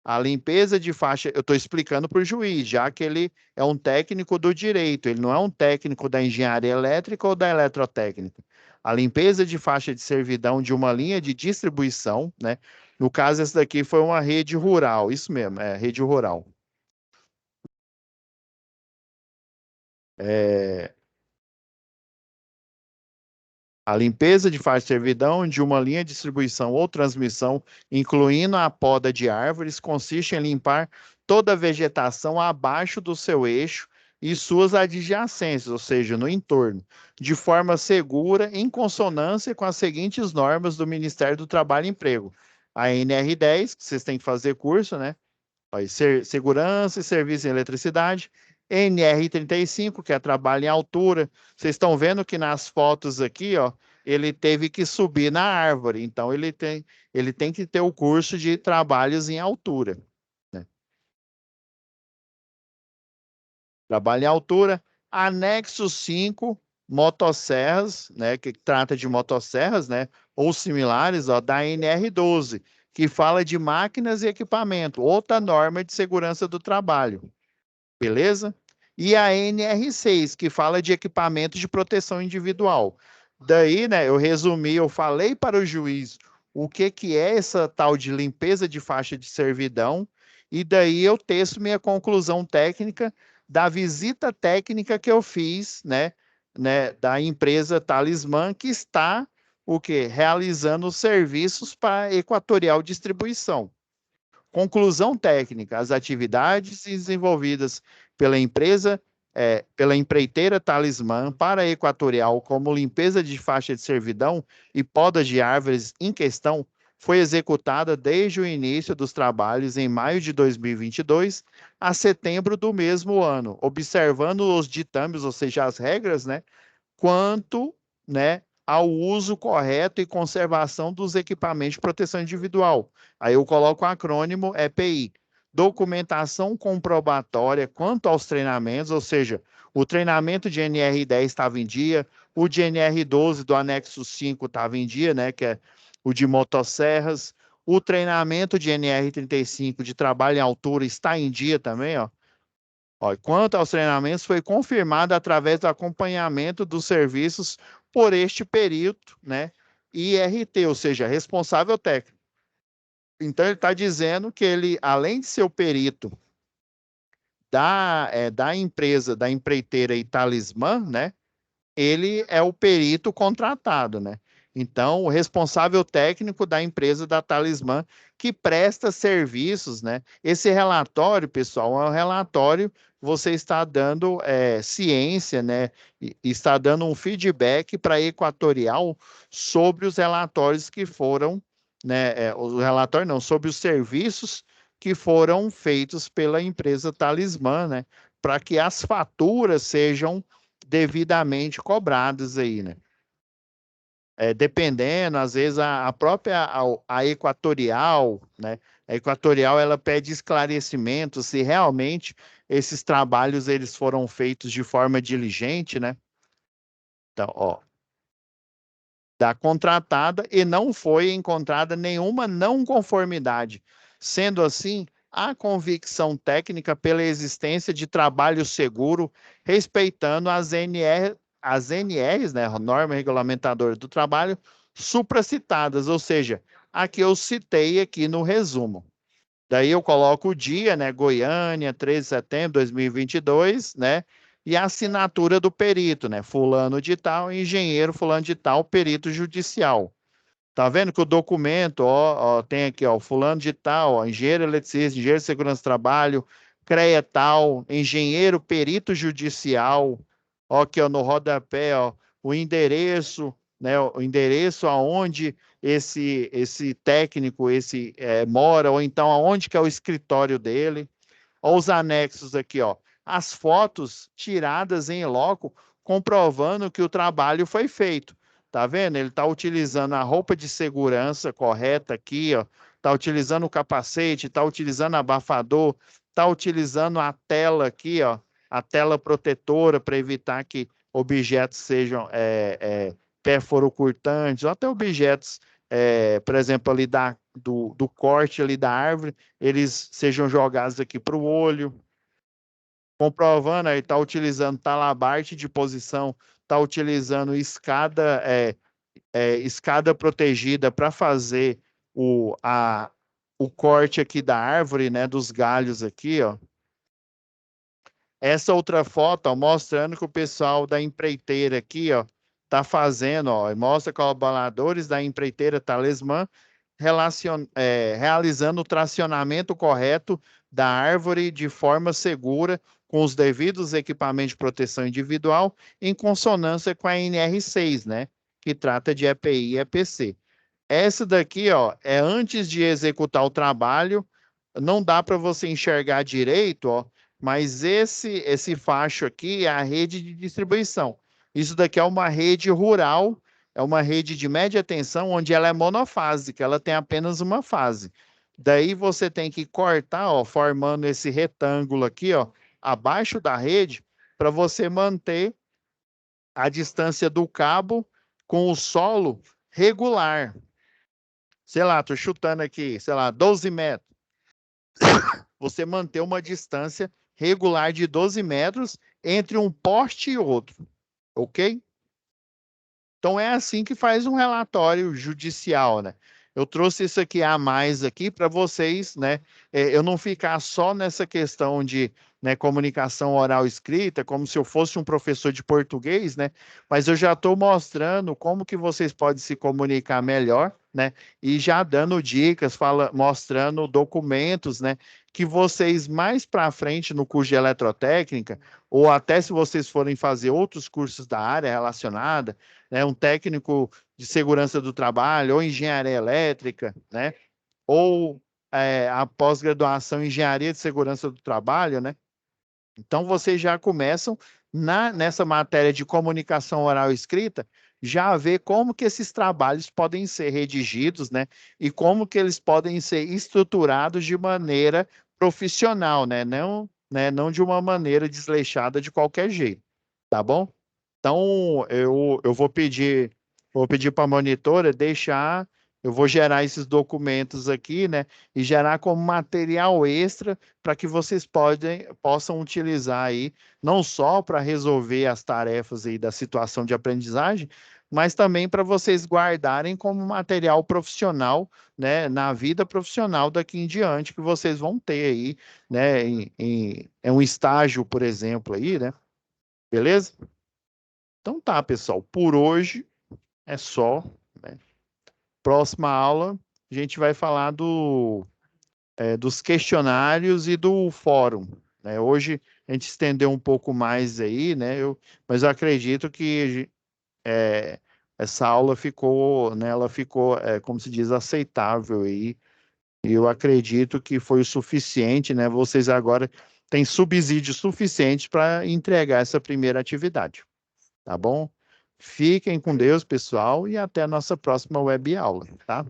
A limpeza de faixa, eu estou explicando para o juiz, já que ele é um técnico do direito, ele não é um técnico da engenharia elétrica ou da eletrotécnica. A limpeza de faixa de servidão de uma linha de distribuição, né? No caso, essa daqui foi uma rede rural, isso mesmo, é rede rural. A limpeza de faixa de servidão de uma linha de distribuição ou transmissão, incluindo a poda de árvores, consiste em limpar toda a vegetação abaixo do seu eixo e suas adjacências, ou seja, no entorno, de forma segura, em consonância com as seguintes normas do Ministério do Trabalho e Emprego. A NR10, que vocês têm que fazer curso, né? Segurança e serviço em eletricidade. NR35, que é trabalho em altura. Vocês estão vendo que nas fotos aqui, ó, ele teve que subir na árvore. Então, ele tem que ter o curso de trabalhos em altura, né? Trabalho em altura. Anexo 5, motosserras, né, que trata de motosserras, né, ou similares, ó, da NR12, que fala de máquinas e equipamento, outra norma de segurança do trabalho. Beleza? E a NR6, que fala de equipamento de proteção individual. Daí, né, eu resumi, eu falei para o juiz o que é essa tal de limpeza de faixa de servidão, e daí eu teço minha conclusão técnica da visita técnica que eu fiz, né, da empresa Talismã, que está o quê? Realizando serviços para Equatorial Distribuição. Conclusão técnica: as atividades desenvolvidas pela empresa, pela empreiteira Talismã para a Equatorial, como limpeza de faixa de servidão e poda de árvores em questão, foi executada desde o início dos trabalhos em maio de 2022 a setembro do mesmo ano, observando os ditames, ou seja, as regras, né, quanto, né, ao uso correto e conservação dos equipamentos de proteção individual. Aí eu coloco o acrônimo EPI. Documentação comprobatória quanto aos treinamentos, ou seja, o treinamento de NR10 estava em dia, o de NR12 do anexo 5 estava em dia, né, que é o de motosserras, o treinamento de NR35 de trabalho em altura está em dia também, ó. Ó, quanto aos treinamentos, foi confirmado através do acompanhamento dos serviços por este período, né? IRT, ou seja, responsável técnico. Então, ele está dizendo que ele, além de ser o perito da empresa, da empreiteira e Talismã, né? Ele é o perito contratado, né? Então, o responsável técnico da empresa da Talismã que presta serviços, né? Esse relatório, pessoal, é um relatório que você está dando ciência, né? E está dando um feedback para a Equatorial sobre os relatórios que foram, né? O relatório não, sobre os serviços que foram feitos pela empresa Talismã, né? Para que as faturas sejam devidamente cobrados aí, né? dependendo, às vezes a própria a Equatorial, né? A Equatorial ela pede esclarecimento se realmente esses trabalhos eles foram feitos de forma diligente, né? Então, ó, da contratada e não foi encontrada nenhuma não conformidade. Sendo assim, há convicção técnica pela existência de trabalho seguro, respeitando as NRs, né, a norma regulamentadora do trabalho, supracitadas, ou seja, a que eu citei aqui no resumo. Daí eu coloco o dia, né, Goiânia, 13 de setembro de 2022, né, e a assinatura do perito, né, fulano de tal, engenheiro fulano de tal, perito judicial. Tá vendo que o documento, ó, tem aqui, ó, fulano de tal, ó, engenheiro eletricista, engenheiro de segurança do trabalho, CREA tal, engenheiro perito judicial, ó, aqui, ó, no rodapé, ó, o endereço, né, o endereço aonde esse técnico, mora, ou então aonde que é o escritório dele. Ó, os anexos aqui, ó, as fotos tiradas em loco, comprovando que o trabalho foi feito. Tá vendo? Ele está utilizando a roupa de segurança correta aqui, ó. Está utilizando o capacete, está utilizando abafador, está utilizando a tela aqui, ó, a tela protetora para evitar que objetos sejam perfurocurtantes, ou até objetos, por exemplo, ali do corte ali da árvore, eles sejam jogados aqui para o olho. Comprovando, aí está utilizando talabarte de posição, está utilizando escada protegida para fazer o corte aqui da árvore, né, dos galhos aqui, ó. Essa outra foto, ó, mostrando que o pessoal da empreiteira aqui, ó, tá fazendo, ó, mostra colaboradores da empreiteira Talismã realizando o tracionamento correto da árvore de forma segura, com os devidos equipamentos de proteção individual, em consonância com a NR6, né, que trata de EPI e EPC. Essa daqui, ó, é antes de executar o trabalho, não dá para você enxergar direito, ó, mas esse facho aqui é a rede de distribuição. Isso daqui é uma rede rural, é uma rede de média tensão, onde ela é monofásica, ela tem apenas uma fase. Daí você tem que cortar, ó, formando esse retângulo aqui, ó, abaixo da rede, para você manter a distância do cabo com o solo regular. Sei lá, estou chutando aqui, sei lá, 12 metros. Você manter uma distância regular de 12 metros entre um poste e outro, ok? Então é assim que faz um relatório judicial, né? Eu trouxe isso aqui a mais aqui para vocês, né? Eu não ficar só nessa questão de, né, comunicação oral escrita, como se eu fosse um professor de português, né? Mas eu já estou mostrando como que vocês podem se comunicar melhor, né? E já dando dicas, mostrando documentos, né? Que vocês mais para frente no curso de eletrotécnica, ou até se vocês forem fazer outros cursos da área relacionada, né, um técnico de segurança do trabalho, ou engenharia elétrica, né, ou a pós-graduação em engenharia de segurança do trabalho, né? Então vocês já começam nessa matéria de comunicação oral e escrita, já a ver como que esses trabalhos podem ser redigidos, né? E como que eles podem ser estruturados de maneira profissional, né? Não de uma maneira desleixada de qualquer jeito, tá bom? Então, eu vou pedir para a monitora deixar, eu vou gerar esses documentos aqui, né? E gerar como material extra para que vocês possam utilizar aí, não só para resolver as tarefas aí da situação de aprendizagem, mas também para vocês guardarem como material profissional, né? Na vida profissional daqui em diante que vocês vão ter aí, né? Em um estágio, por exemplo, aí, né? Beleza? Então tá, pessoal, por hoje é só, né? Próxima aula, a gente vai falar dos questionários e do fórum, né? Hoje a gente estendeu um pouco mais aí, né? Mas eu acredito que essa aula ficou, né? Ela ficou, como se diz, aceitável aí. E eu acredito que foi o suficiente, né? Vocês agora têm subsídio suficiente para entregar essa primeira atividade, tá bom? Fiquem com Deus, pessoal, e até a nossa próxima web aula, tá?